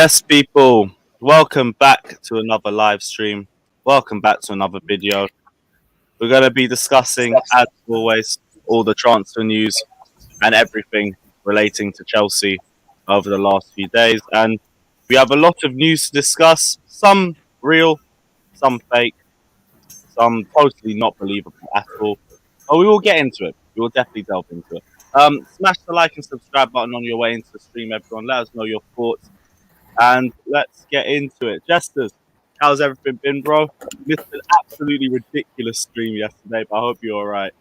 Yes, people, welcome back to another live stream. Welcome back to another video. We're going to be discussing, as always, all the transfer news and everything relating to Chelsea over the last few days. And we have a lot of news to discuss, some real, some fake, some totally not believable at all. But we will get into it. We will definitely delve into it. Smash the like and subscribe button on your way into the stream, everyone. Let us know your thoughts. And let's get into it. Jesters, how's everything been, bro? Missed an absolutely ridiculous stream yesterday, but I hope you're all right.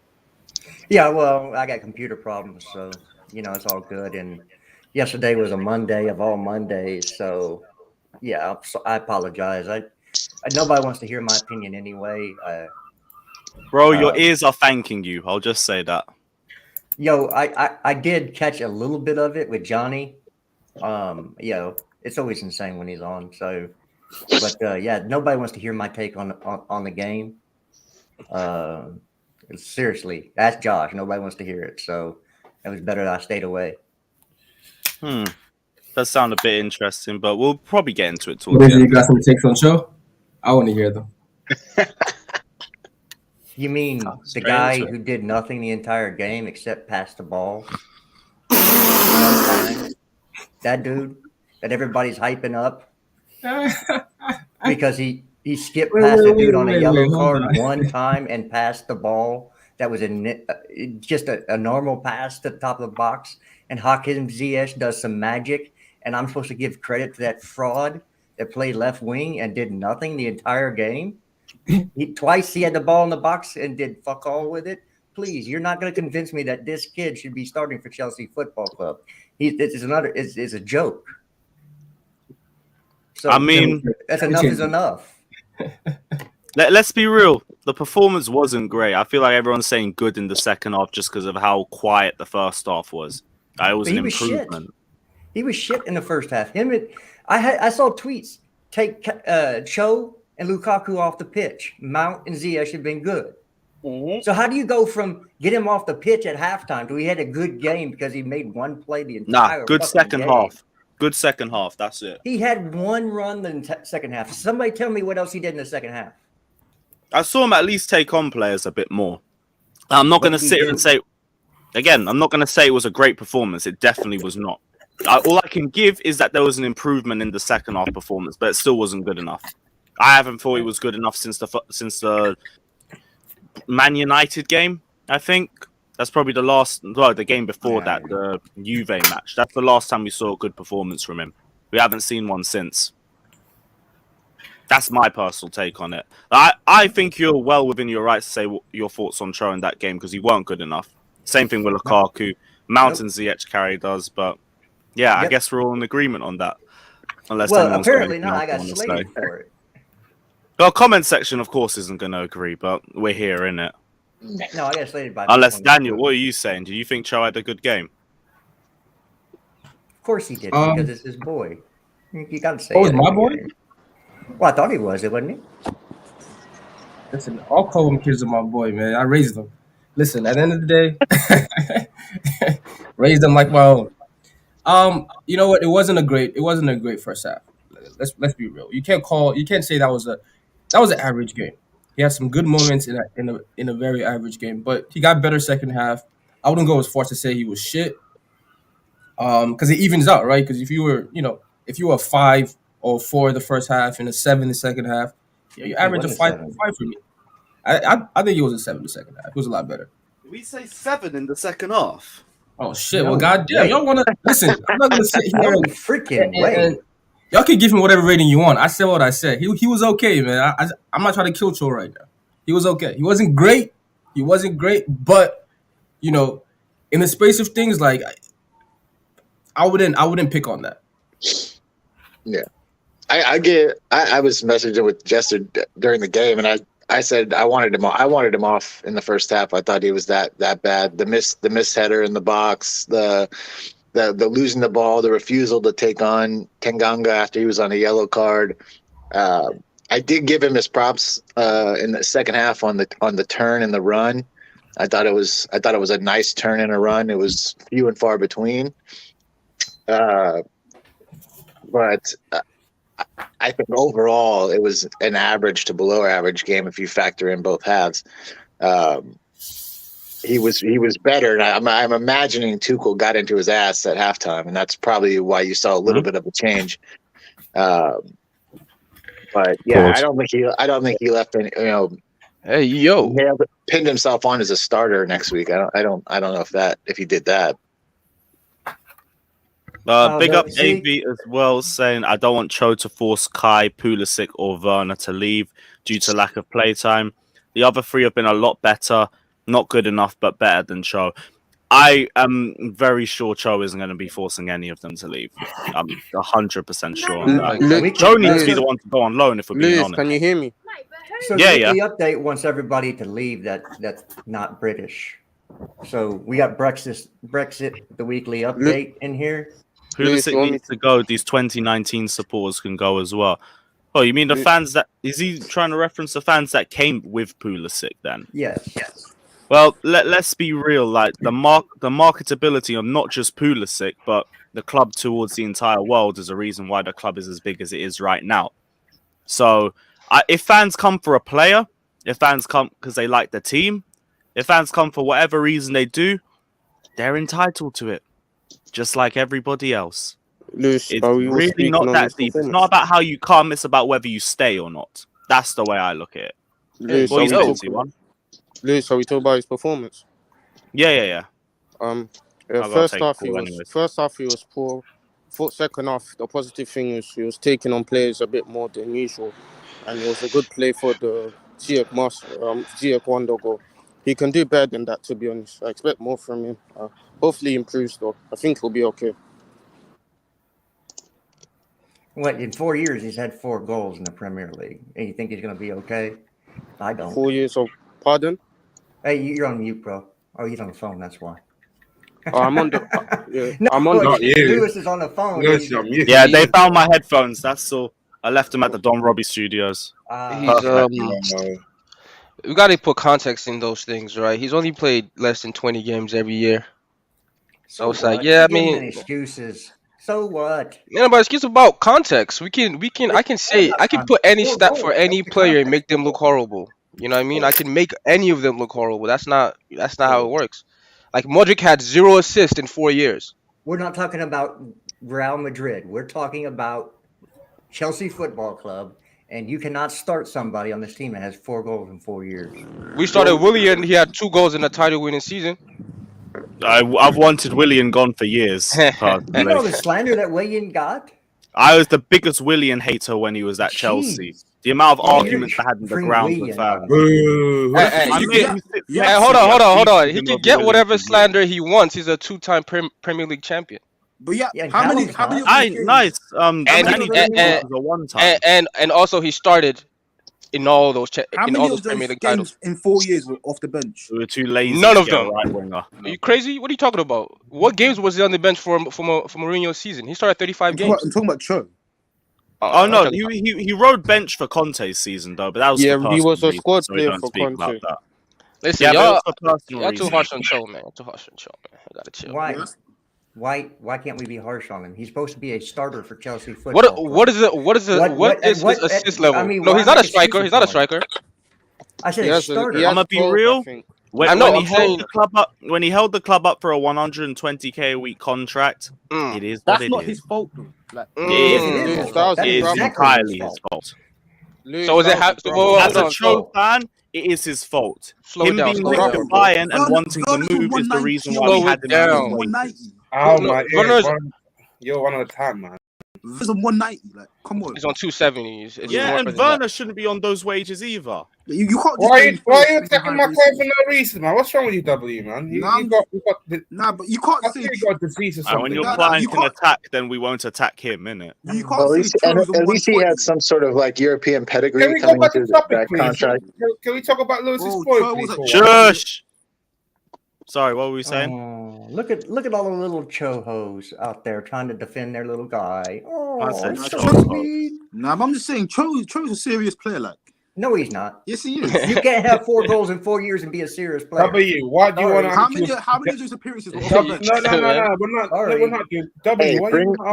Yeah, well, I got computer problems, so it's all good. And yesterday was a Monday of all Mondays, so yeah, I apologize. I nobody wants to hear my opinion anyway. Bro, your ears are thanking you. I'll just say that. I did catch a little bit of it with Johnny. It's always insane when he's on. So, but yeah, nobody wants to hear my take on the game. Seriously, ask Josh. Nobody wants to hear it. So it was better that I stayed away. Does sound a bit interesting, but we'll probably get into it. What is it? You got some takes on the show? I want to hear them. You mean the guy who did nothing the entire game except pass the ball? That dude that everybody's hyping up because he skipped past a dude on a yellow card one time and passed the ball. That was just a normal pass to the top of the box. And Hakim Ziyech does some magic. And I'm supposed to give credit to that fraud that played left wing and did nothing the entire game. Twice he had the ball in the box and did fuck all with it. Please, you're not going to convince me that this kid should be starting for Chelsea Football Club. It's a joke. So I mean, that's enough is enough. Let's be real. The performance wasn't great. I feel like everyone's saying good in the second half just because of how quiet the first half was. It was an improvement. Shit. He was shit in the first half. I saw tweets take Cho and Lukaku off the pitch. Mount and Ziyech have been good. Mm-hmm. So how do you go from get him off the pitch at halftime to he had a good game because he made one play the entire good second game? Half. Good second half. That's it. He had one run in the second half. Somebody tell me what else he did in the second half. I saw him at least take on players a bit more. I'm not going to sit here and say, again, I'm not going to say it was a great performance. It definitely was not. All I can give is that there was an improvement in the second half performance, but it still wasn't good enough. I haven't thought it was good enough since the Man United game, I think. That's probably the game before that, the Juve match. That's the last time we saw a good performance from him. We haven't seen one since. That's my personal take on it. I think you're well within your rights to say your thoughts on Cho in that game because he weren't good enough. Same thing with Lukaku. Mount and Ziyech carried us, but yeah, I guess we're all in agreement on that. Unless apparently not. I got slated for it. Well, comment section, of course, isn't going to agree, but we're here, innit? No, I got slated by. Unless Daniel, what are you saying? Do you think Cho had a good game? Of course he did, because it's his boy. You got to say. Oh, it's my boy. Well, I thought he was. It wasn't he? Listen, all Callum kids are my boy, man. I raised them. Listen, at the end of the day, raised them like my own. You know what? It wasn't a great first half. Let's be real. You can't say that was an average game. He had some good moments in a very average game, but he got better second half. I wouldn't go as far as to say he was shit. Because it evens out, right? Because if you were a 5 or 4 the first half and a 7 the second half, you average a 5.5 for me. I think it was a 7 the second half. It was a lot better. Did we say 7 in the second half? Oh shit! Well, goddamn, y'all want to listen? I'm not gonna sit here and freaking wait. Y'all can give him whatever rating you want. I said what I said. He was okay, man. I'm not trying to kill Cho right now. He was okay. He wasn't great, but in the space of things, like I wouldn't pick on that. Yeah, I was messaging with Jester during the game, and I said I wanted him off in the first half. I thought he was that bad. The miss header in the box, the losing the ball, the refusal to take on Tanganga after he was on a yellow card. I did give him his props in the second half on the turn and the run. I thought it was a nice turn and a run. It was few and far between. but I think overall it was an average to below average game if you factor in both halves. He was better, and I'm imagining Tuchel got into his ass at halftime, and that's probably why you saw a little bit of a change. But yeah, I don't think he left any. Hey yo, He pinned himself on as a starter next week. I don't know if he did that. Big up AV as well, saying I don't want Cho to force Kai, Pulisic, or Werner to leave due to lack of playtime. The other three have been a lot better, not good enough, but better than Cho. I am very sure Cho isn't going to be forcing any of them to leave. I'm 100% sure on that. Cho needs to be the one to go on loan, if we're being honest. Can you hear me? So the update wants everybody to leave that's not British. So we got Brexit, the weekly update in here. Pulisic needs to go. These 2019 supporters can go as well. Oh, you mean the fans that... Is he trying to reference the fans that came with Pulisic then? Yes. Well, let's be real. Like the marketability of not just Pulisic, but the club towards the entire world is a reason why the club is as big as it is right now. So if fans come for a player, if fans come because they like the team, if fans come for whatever reason they do, they're entitled to it. Just like everybody else. Lewis, it's really not that deep. It's not about how you come, it's about whether you stay or not. That's the way I look at it. Lewis, are we talking about his performance? Yeah. First half he was poor. Second half, the positive thing is he was taking on players a bit more than usual. And it was a good play for the Ziyech Wonder goal. He can do better than that, to be honest. I expect more from him. Hopefully he improves, though. I think he'll be okay. In 4 years, he's had 4 goals in the Premier League. And you think he's going to be okay? I don't. 4 years of pardon? Hey, you're on mute, bro. Oh, he's on the phone. That's why. Oh, I'm on the. No, I'm on the. Lewis is on the phone. Yeah, they found my headphones. That's all. I left them at the Don Robbie Studios. We got to put context in those things, right? He's only played less than 20 games every year. So it's like, yeah, I mean, excuses. So what? Yeah, but excuse about context. I can put any stat for any player and make them look horrible. You know what I mean? I can make any of them look horrible. That's not how it works. Like Modric had 0 assists in 4 years. We're not talking about Real Madrid. We're talking about Chelsea Football Club. And you cannot start somebody on this team that has 4 goals in 4 years. We started Willian. He had 2 goals in a title-winning season. I've wanted Willian gone for years. You know the slander that Willian got? I was the biggest Willian hater when he was at Chelsea. The amount of arguments I had in the ground with fans. Hold on. He can get whatever slander he wants. He's a 2-time Premier League champion. But how many? Nice. And also he started in all those Premier League titles in 4 years off the bench. We were too lazy. None of them. Right winger. Are you crazy? What are you talking about? What games was he on the bench for Mourinho's season? He started 35 games. I'm talking about Cho. Oh no, he rode bench for Conte's season though, but that was he was a squad player for Conte. Listen, y'all too harsh on Cho, man. I gotta chill. Why can't we be harsh on him? He's supposed to be a starter for Chelsea football. What is his assist level? No, he's not a striker. He's not a striker. I said a starter. I'm gonna be real. When he held the club up for a 120k a week contract, it is what it is. That's not his fault, though. It is entirely his fault. So is it? As a Cho fan, it is his fault. Him being linked to Bayern and wanting to move is the reason why we had him down. Oh my god! You're one at a time, man. He's on 190. Like, come on. He's on 270. And Werner shouldn't be on those wages either. You can't. Why are you attacking my player for no reason, man? What's wrong with you, W, man? But you can't say you got disease or something. When your client can attack, then we won't attack him, innit? You can't at least he had some sort of like European pedigree. Can we go back to the topic, please? Can we talk about Lewis's point, please? Shush. Sorry, what were we saying? Look at all the little Cho-hos out there trying to defend their little guy. I'm just saying, Cho's a serious player. Like No, he's not. Yes, he is. You can't have 4 goals in 4 years and be a serious player. Why do you want to? How many of those appearances? No. We're not. Hey,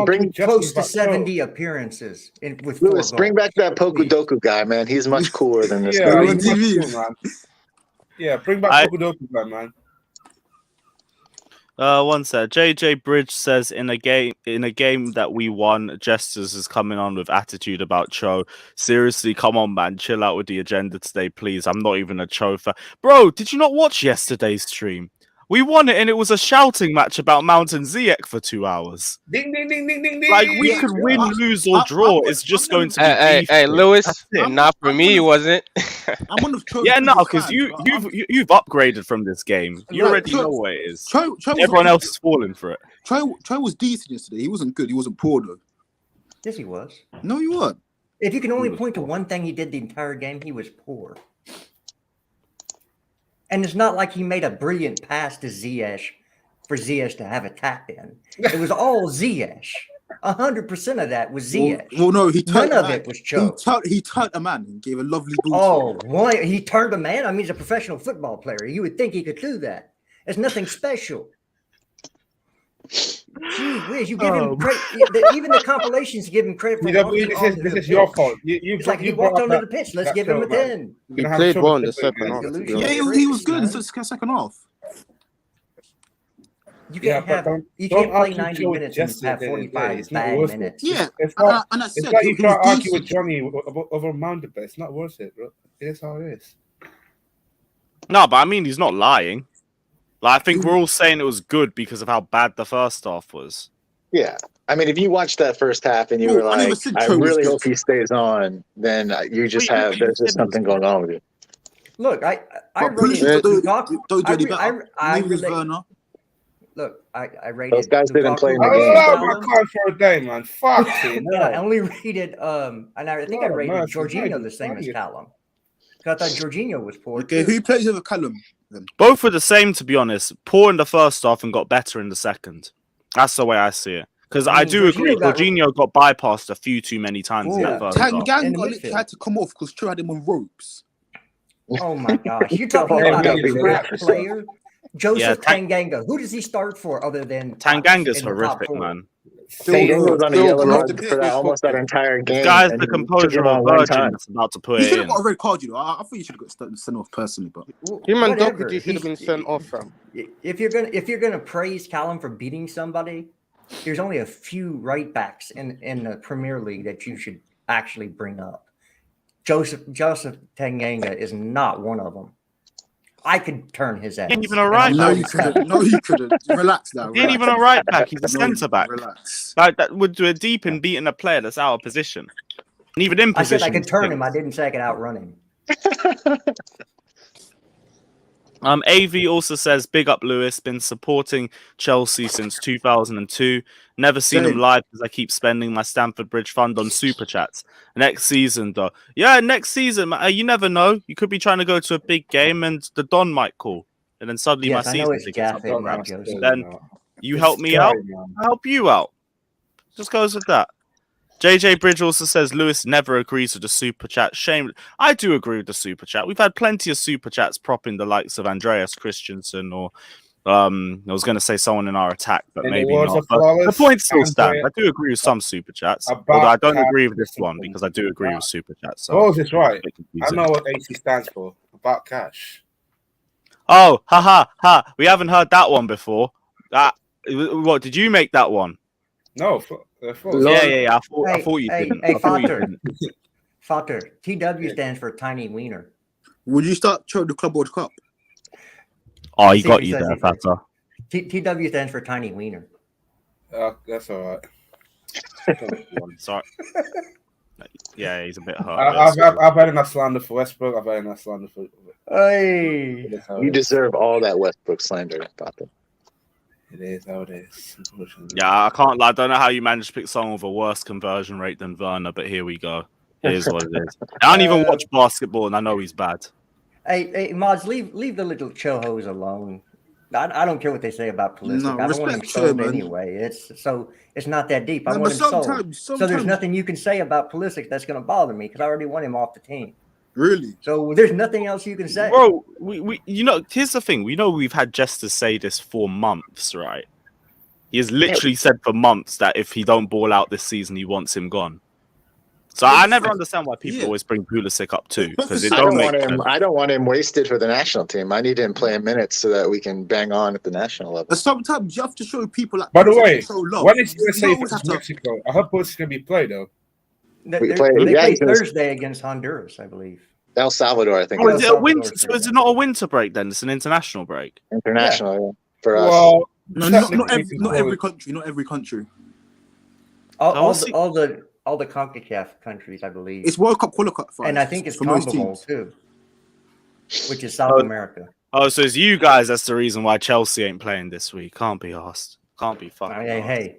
bring close to 70 appearances with 4 Lewis, goals. bring back that Pokudoku guy, man. He's much cooler than this guy. Yeah, bring back Pokudoku guy, man. One sec. JJ Bridge says in a game that we won, Jesters is coming on with attitude about Cho. Seriously, come on, man, chill out with the agenda today, please. I'm not even a Cho fan, bro. Did you not watch yesterday's stream? We won it, and it was a shouting match about Mountain Ziyech for 2 hours. Ding, ding, ding, ding, ding, ding. Like, we could win, lose, or draw. It's just going to be Hey, Lewis. Not for me, wasn't. I'm one of Cho's because you've upgraded from this game. You already know what it is. Everyone else is falling for it. Cho was decent yesterday. He wasn't good. He wasn't poor though. Yes, he was. No, he wasn't. If you can only point to one thing he did the entire game, he was poor. And it's not like he made a brilliant pass to Ziyech for Ziyech to have a tap in. It was all Ziyech. 100% of that was Ziyech. Well, no, none of it was Cho. He turned a man and gave a lovely ball. Oh, boy, he turned a man? I mean, he's a professional football player. You would think he could do that. It's nothing special. Gee whiz, you give him credit. Even the compilations give him credit for this is your fault. It's like he walked onto the pitch. Let's give him a 10. He played well in the second half. Yeah, he was good in the second half. You can't play 90 minutes and have 45 bad minutes. Yeah, it's like you try to argue with Johnny over Mount, but it's not worth it, bro. It's how it is. No, but I mean, he's not lying. Like, I think we're all saying it was good because of how bad the first half was. Yeah. I mean, if you watched that first half and you were like, I really hope he stays on, then you just there's just something going on with you. Look, I rated those guys didn't play in the game. I can't for a day, man. Fuck it. I only rated and I think I rated Jorginho the same as Callum. Because I thought Jorginho was poor. Okay, who plays over Callum? Both were the same, to be honest. Poor in the first half and got better in the second. That's the way I see it. Because I do agree, Jorginho got bypassed a few too many times in that first half. Tanganga had to come off because Cho had him on ropes. Oh my gosh. You're talking about a crap player? Joseph Tanganga. Who does he start for other than Tanganga's horrific, man. Tanganga's was on the yellow card for almost that entire game. This guy's the composure of a virgin that's about to put it in. He should have got a red card, you know. I thought you should have got sent off personally, but him and Doherty should have been sent off, fam. If you're gonna praise Callum for beating somebody, there's only a few right backs in the Premier League that you should actually bring up. Joseph Tanganga is not one of them. I could turn his ass. He ain't even a right back. No, you couldn't. Relax now. He ain't even a right back. He's a centre back. Relax. Like, that would do a deep in beating a player that's out of position. And even in position. I said I could turn him. I didn't say I could outrun him. AV also says, big up Lewis, been supporting Chelsea since 2002. Never seen him live because I keep spending my Stamford Bridge fund on super chats. Next season, though. Yeah, next season, you never know. You could be trying to go to a big game and the Don might call. And then suddenly my season tickets up. Then you help me out, I'll help you out. Just goes with that. JJ Bridge also says Lewis never agrees with the super chat. Shame. I do agree with the super chat. We've had plenty of super chats propping the likes of Andreas Christensen or I was going to say someone in our attack, but maybe not. But the point still stands. I do agree with some super chats, although I don't agree with this one because I do agree with super chats. So it's right. I know what AC stands for. About cash. Oh, ha. We haven't heard that one before. What did you make that one? No. Yeah. I thought you didn't. Hey, Fater. TW stands for tiny wiener. Would you start showing the Club World Cup? Oh, you got you there, Fater. TW stands for tiny wiener. That's all right. Sorry. Yeah, he's a bit hurt. I've had enough slander for Westbrook. I've had enough slander for. Hey, you deserve all that Westbrook slander, Fater. It is how it is. Yeah, I can't. I don't know how you managed to pick someone with a worse conversion rate than Werner, but here we go. It is what it is. I don't even watch basketball, and I know he's bad. Hey, Mods, leave the little chohos alone. I don't care what they say about Pulisic. No, I don't want him sold anyway. It's not that deep. I want him sold. So there's nothing you can say about Pulisic that's going to bother me because I already want him off the team. Really? So there's nothing else you can say. Bro, we here's the thing. We know we've had Jester say this for months, right? He has literally said for months that if he don't ball out this season, he wants him gone. So I never understand why people always bring Pulisic up too, because it don't make sense. I don't want him wasted for the national team. I need him playing minutes so that we can bang on at the national level. But sometimes you have to show people like. By the way, love. when is USA versus Mexico? I hope Pulisic can be played though. They play Thursday against Honduras, I believe. El Salvador, I think. Oh, is it a winter? So is it not a winter break then? It's an international break. International for us. Well, No, not every country. Not every country. All the CONCACAF countries, I believe. It's World Cup qualifiers. And I think it's for most CONMEBOL teams too, which is South America. Oh, so it's you guys that's the reason why Chelsea ain't playing this week. Can't be asked. Can't be fucking. Hey,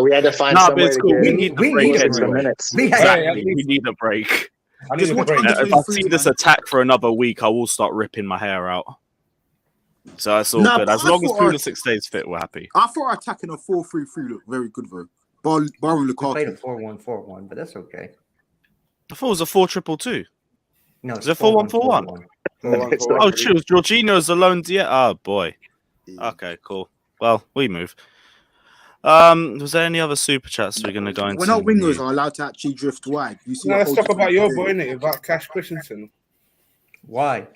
we had to find some way to cool. get We need the break anyway. minutes. Exactly. We need a break. If I see this attack for another week, I will start ripping my hair out. So that's all good. As long as Pulisic stays fit, we're happy. I thought our attacking a 4-3-3 looked very good, though. Barring Lukaku. Played a 4-1-4-1, but that's okay. I thought it was a 4-2-2. No, it's a 4-1-4-1. Oh, choose Jorginho's alone. Oh boy. Okay, cool. Well, we move. Was there any other super chats we're gonna go into? When our wingers are allowed to actually drift wide, you see. Let's talk about your boy, innit? About Cash Christensen. Why?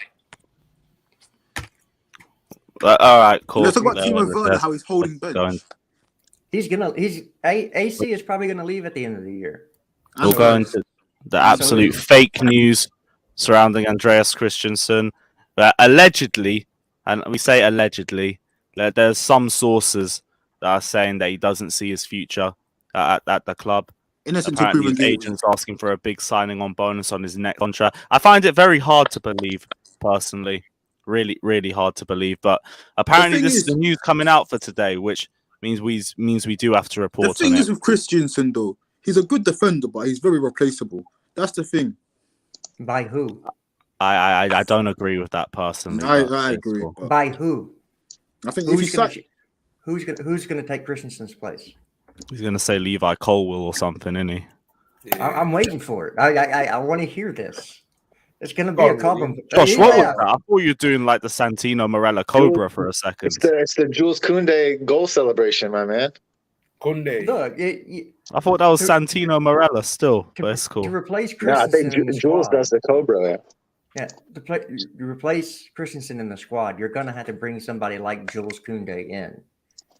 All right, cool. Let's talk about Timo Werner, how he's holding bench. AC is probably gonna leave at the end of the year. We'll go into the absolute fake news surrounding Andreas Christensen. Allegedly, and we say allegedly, there's some sources that are saying that he doesn't see his future at the club. Apparently, his agent's asking for a big signing on bonus on his next contract. I find it very hard to believe, personally. Really, really hard to believe. But apparently, this is the news coming out for today, which means we do have to report on it. The thing is with Christensen, though, he's a good defender, but he's very replaceable. That's the thing. By who? I don't agree with that personally. I agree. By who? I think who's gonna take Christensen's place? He's gonna say Levi Colwill or something, isn't he? Yeah. I'm waiting for it. I want to hear this. It's gonna be a compliment. Josh, what was that? I thought you were doing like the Santino Morella Cobra for a second. It's the Jules Koundé goal celebration, my man. Koundé. Look, I thought that was Santino Morella still, but it's cool. To replace Christensen, I think Jules does the Cobra. Yeah, to replace Christensen in the squad, you're gonna have to bring somebody like Jules Koundé in.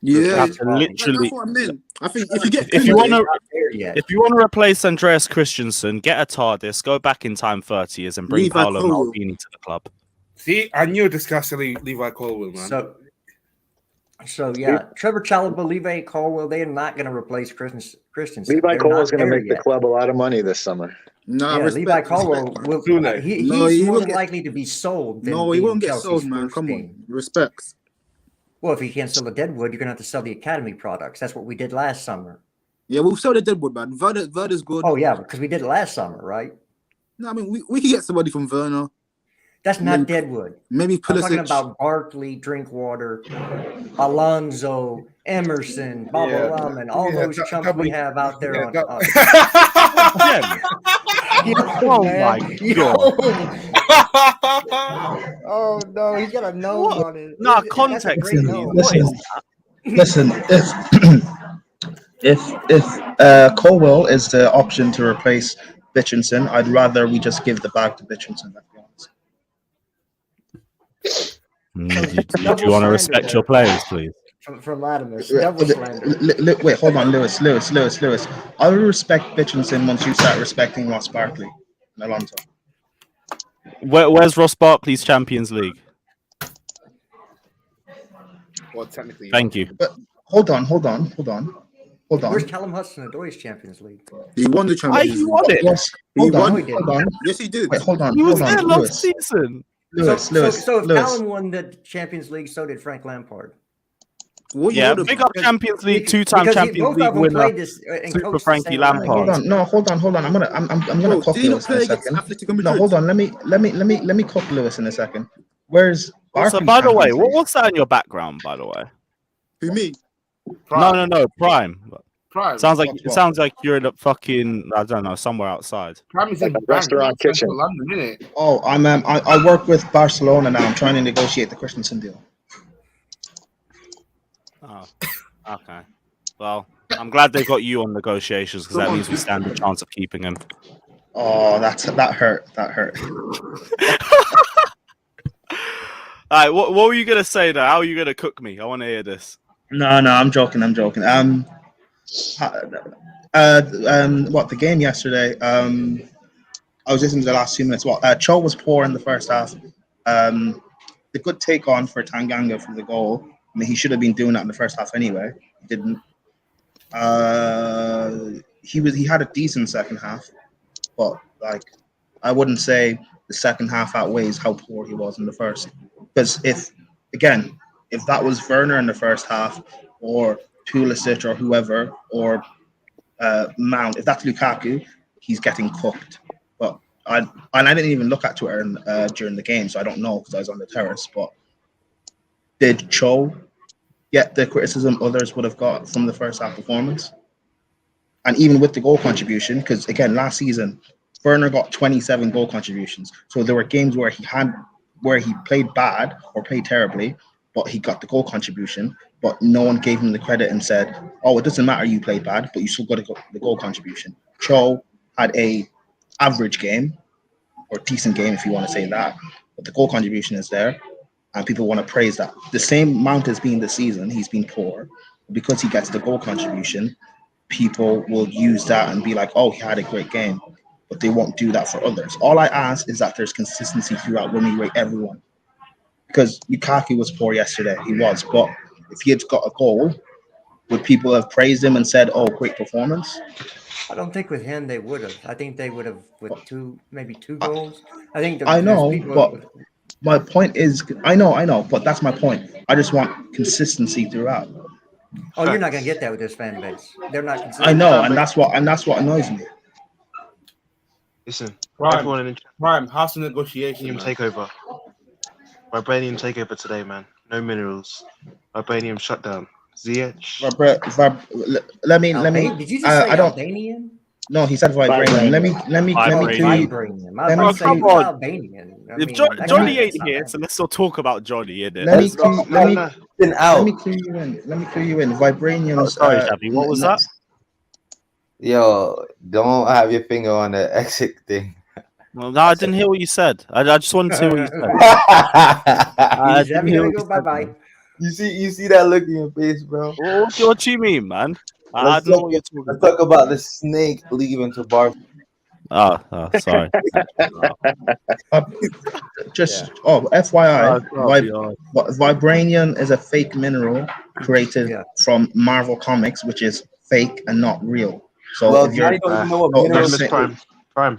Yeah, literally. That's what I mean. I think if you want to replace Andreas Christensen, get a TARDIS, go back in time 30 years, and bring Paolo Maldini to the club. See, I knew discussing Levi Colwill, man. So yeah, Trevor Chalobah, Levi Colwill, they're not going to replace Christensen. Levi Colwill is going to make the club a lot of money this summer. No, Levi Colwill will. He's more than likely to be sold. No, he won't get sold, man. Come on, respect. Well, if you can't sell the Deadwood, you're going to have to sell the Academy products. That's what we did last summer. Yeah, we'll sell the Deadwood, man. Werner's good. Oh, yeah, because we did it last summer, right? No, I mean, we could get somebody from Werner. That's not Deadwood. Maybe Pulisic. I'm talking about Barkley, Drinkwater, Alonso, Emerson, Baba Rahman, all those chumps we have out there on. Oh, my God. Oh no, he's got a nose on it. Nah, context. Listen. If Colwill is the option to replace Bitchinson, I'd rather we just give the bag to Bitchinson. Let's be honest. Do you want to respect your players, please? From Latimer. Wait, hold on, Lewis. I will respect Bitchinson once you start respecting Ross Barkley and Alonso. Where's Ross Barkley's Champions League? Well, technically. Thank you. But hold on. Where's Callum Hudson-Odoi Champions League? He won the Champions League. He won it. Yes. Hold on. Yes, he did. Wait, hold on. He was there last season. So if Callum won the Champions League, so did Frank Lampard. Yeah, big up Champions League, two-time Champions League winner, Super Frankie Lampard. Hold on. I'm gonna cook Lewis in a second. No, hold on. Let me cook Lewis in a second. Where's so? By the way, what's that in your background? By the way, who, me? Prime. No, Prime. Prime. Sounds like you're in a fucking, I don't know, somewhere outside. Prime is in restaurant kitchen. Central London, isn't it? Oh, I work with Barcelona now. I'm trying to negotiate the Christensen deal. Oh, okay. Well, I'm glad they got you on negotiations because that means we stand a chance of keeping him. Oh, that hurt. That hurt. All right, what were you gonna say now? How are you gonna cook me? I want to hear this. No, I'm joking. What the game yesterday? I was listening to the last 2 minutes. Cho was poor in the first half. The good take on for Tanganga for the goal. I mean, he should have been doing that in the first half anyway. He didn't. He had a decent second half, but like I wouldn't say the second half outweighs how poor he was in the first. Because if that was Werner in the first half, or Pulisic or whoever, or Mount, if that's Lukaku, he's getting cooked. But I didn't even look at Twitter during the game, so I don't know because I was on the terrace. But did Cho get the criticism others would have got from the first half performance? And even with the goal contribution, because again, last season, Werner got 27 goal contributions. So there were games where he played bad or played terribly, but he got the goal contribution, but no one gave him the credit and said, oh, it doesn't matter you played bad, but you still got the goal contribution. Cho had a average game, or decent game if you want to say that, but the goal contribution is there, and people want to praise that. The same Mount has been this season, he's been poor. Because he gets the goal contribution, people will use that and be like, oh, he had a great game, but they won't do that for others. All I ask is that there's consistency throughout when we rate everyone. Because Lukaku was poor yesterday, he was, but if he had got a goal, would people have praised him and said, oh, great performance? I don't think with him they would have. I think they would have with maybe two goals. I know, but my point is, I know, but that's my point. I just want consistency throughout. Oh, you're not going to get that with this fan base. They're not consistent. I know, and that's what annoys me. Listen, Prime, how's the negotiation? Takeover. Vibranium takeover today, man. No minerals. Vibranium shutdown. Ziyech. Let me. Did you just say Albanian? No, he said vibranium. Let me Albanian. If Johnny ain't here, so let's still talk about Johnny, innit? Let me clear you in. Vibranium. Sorry, Shabby, what was that? Yo, don't have your finger on the exit thing. Well, no, I didn't hear what you said. I just wanted to hear what you said. Bye-bye. You see that look in your face, bro? What do you mean, man? I don't know what you're talking about. Let's talk about the snake leaving to Bar. Oh, sorry. FYI, Vibranium is a fake mineral created from Marvel Comics, which is fake and not real. So if you're Prime,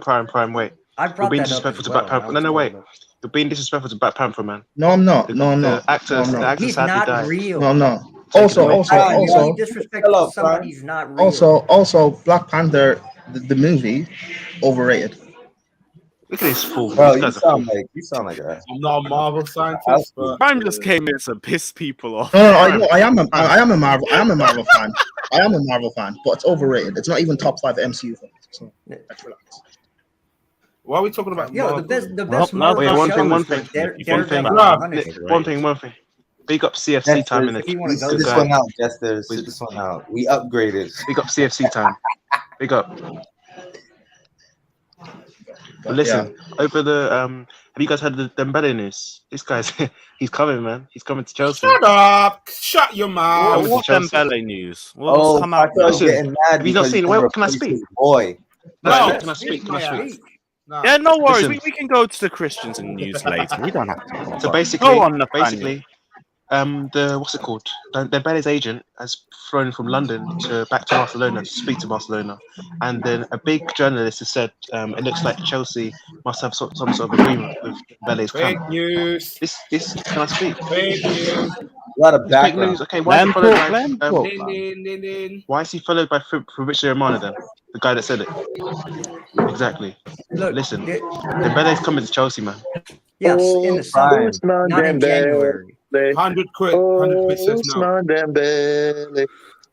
wait. You're being disrespectful to Black Panther. No, wait. You're being disrespectful to Black Panther, man. No, I'm not. The actor He's sadly not died. real. No. Also, disrespect somebody's not real. Also, Black Panther, the movie, overrated. Look at this fool. Bro, you sound like a. I'm not a Marvel scientist, but Prime just came in to piss people off. No, I am a Marvel fan. I am a Marvel fan, but it's overrated. It's not even top 5 MCU films. So let's relax. Why are we talking about? Yo, the best One thing. Big up CFC time in the. Sit this one out, Jester. Sit this one out. We upgraded. Big up CFC time. Big up. But listen, over the have you guys heard the Dembele news? This guy's he's coming, man. He's coming to Chelsea. Shut up! Shut your mouth. What Dembele news? What's come out? Have you not seen? Where can I speak? Boy, no. Can I speak? No. Yeah, no worries. We can go to the Christensen news later. We don't have to. So basically, the what's it called? Dembele's agent has flown from London back to Barcelona to speak to Barcelona, and then a big journalist has said it looks like Chelsea must have some sort of agreement with Dembele's camp. Fake news. This can I speak? Fake news. A lot of fake news. Okay, why is he followed by Fabrizio Romano then? The guy that said it. Exactly. Look, listen, Dembele's coming to Chelsea, man. Yes, in the summer, not in January. 100 quid. 100 quid says no.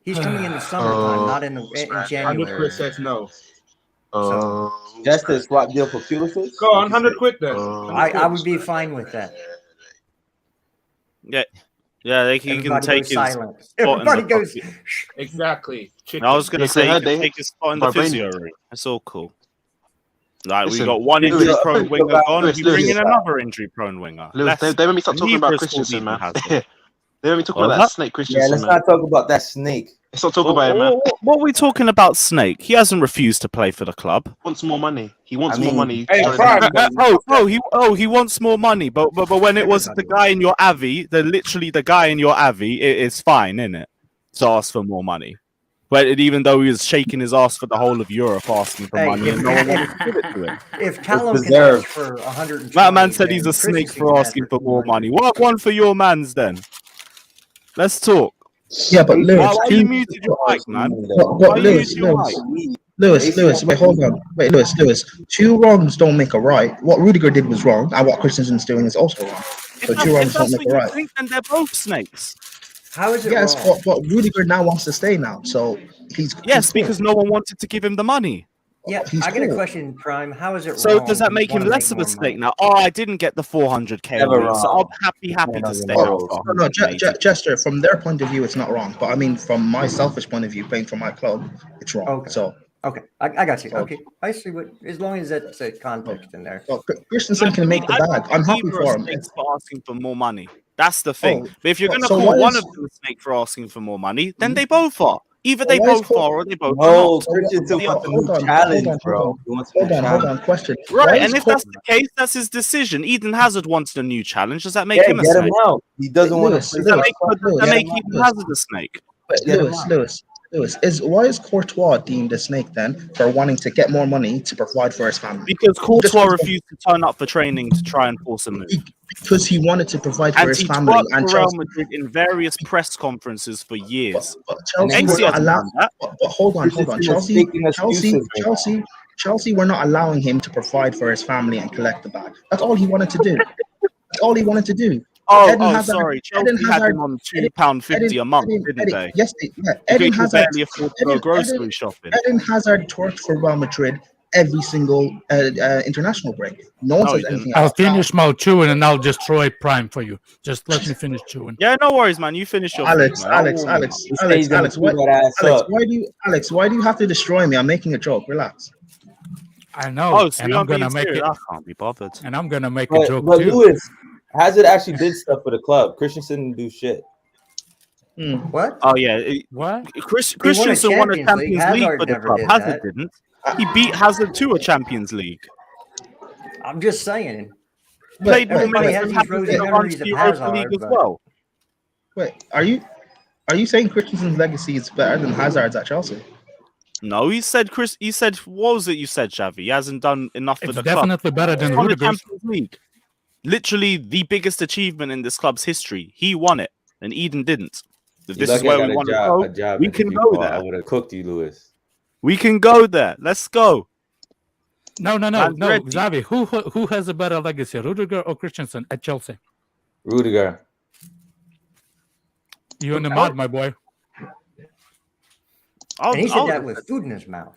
He's coming in the summertime, not in January. 100 quid says no. Just a swap deal for Pulisic? Go on, 100 quid then. I would be fine with that. Yeah, he can take his silent. spot. Everybody goes. Exactly. I was going to say he can take his spot in the physio room. That's all cool. Like, we got one injury-prone winger gone. You bring in another injury-prone winger. Lewis, they made me stop talking about Christensen, man. They made me talk about that snake Christensen. Yeah, let's not talk about that snake. Let's not talk about it, man. What are we talking about, Snake? He hasn't refused to play for the club. He wants more money. He wants more money. Hey, he wants more money. But when it was the guy in your Avi, the guy in your Avi, it's fine, isn't it? To ask for more money. But even though he was shaking his ass for the whole of Europe asking for money, and no one wanted to give it to him. If Callum can ask for 120, that man said he's a snake for asking for more money. What one for your mans then? Let's talk. Yeah, but Lewis, why you muted your mic, man? But Lewis, wait, hold on. Wait, Lewis, 2 wrongs don't make a right. What Rudiger did was wrong, and what Christensen's doing is also wrong. So 2 wrongs don't make a right. Then they're both snakes. How is it wrong? But Rudiger now wants to stay now, so he's because no one wanted to give him the money. Yeah, I got a question, Prime. How is it so wrong? Does that make him less of a snake now? Oh, I didn't get the 400k, so I'm happy to stay out. No, Jester, from their point of view, it's not wrong. But I mean, from my selfish point of view, playing for my club, it's wrong. Okay. So okay, I got you. Okay, I see what. As long as that's a context in there. Well, Christensen can make the bag. I'm happy for him. For asking for more money. That's the thing. But if you're going to call one of them a snake for asking for more money, then they both are. Either they both are or they both are not. Hold on. Question. Right, and if that's the case, that's his decision. Eden Hazard wants a new challenge. Does that make him a snake? Him out. He doesn't want to. Does that make Eden Hazard a snake? Lewis, why is Courtois deemed a snake then for wanting to get more money to provide for his family? Because Courtois refused to turn up for training to try and force a move. Because he wanted to provide for his family. And he Real Madrid in various press conferences for years. But Chelsea were not allowing. But hold on. Chelsea were not allowing him to provide for his family and collect the bag. That's all he wanted to do. Sorry. Chelsea had him on £2.50 a month, didn't they? Yes, Eden Hazard barely afford to go grocery shopping. Eden Hazard torched for Real Madrid every single international break. No one says anything else. I'll finish my chewing and I'll destroy Prime for you. Just let me finish chewing. Yeah, no worries, man. You finish your Alex, why do you have to destroy me? I'm making a joke. Relax. I know. So and I'm gonna make it. I can't be bothered. And I'm gonna make a joke but too. Lewis, Hazard actually did stuff for the club. Christensen didn't do shit. What? Oh yeah. What? Christensen won a Champions League for the club. Hazard didn't. He beat Hazard to a Champions League. I'm just saying. Played more minutes than Hazard in the Europa League as well. Wait, are you saying Christensen's legacy is better than Hazard's at Chelsea? No, he said what was it you said, Xavi? He hasn't done enough for the club. It's definitely better than Rudiger. Champions League. Literally the biggest achievement in this club's history. He won it, and Eden didn't. If this is where we want to go, we can go there. I would have cooked you, Lewis. We can go there. Let's go. No, Xavi, who has a better legacy, Rudiger or Christensen at Chelsea? Rudiger. You in the mud, my boy. And he said that with food in his mouth.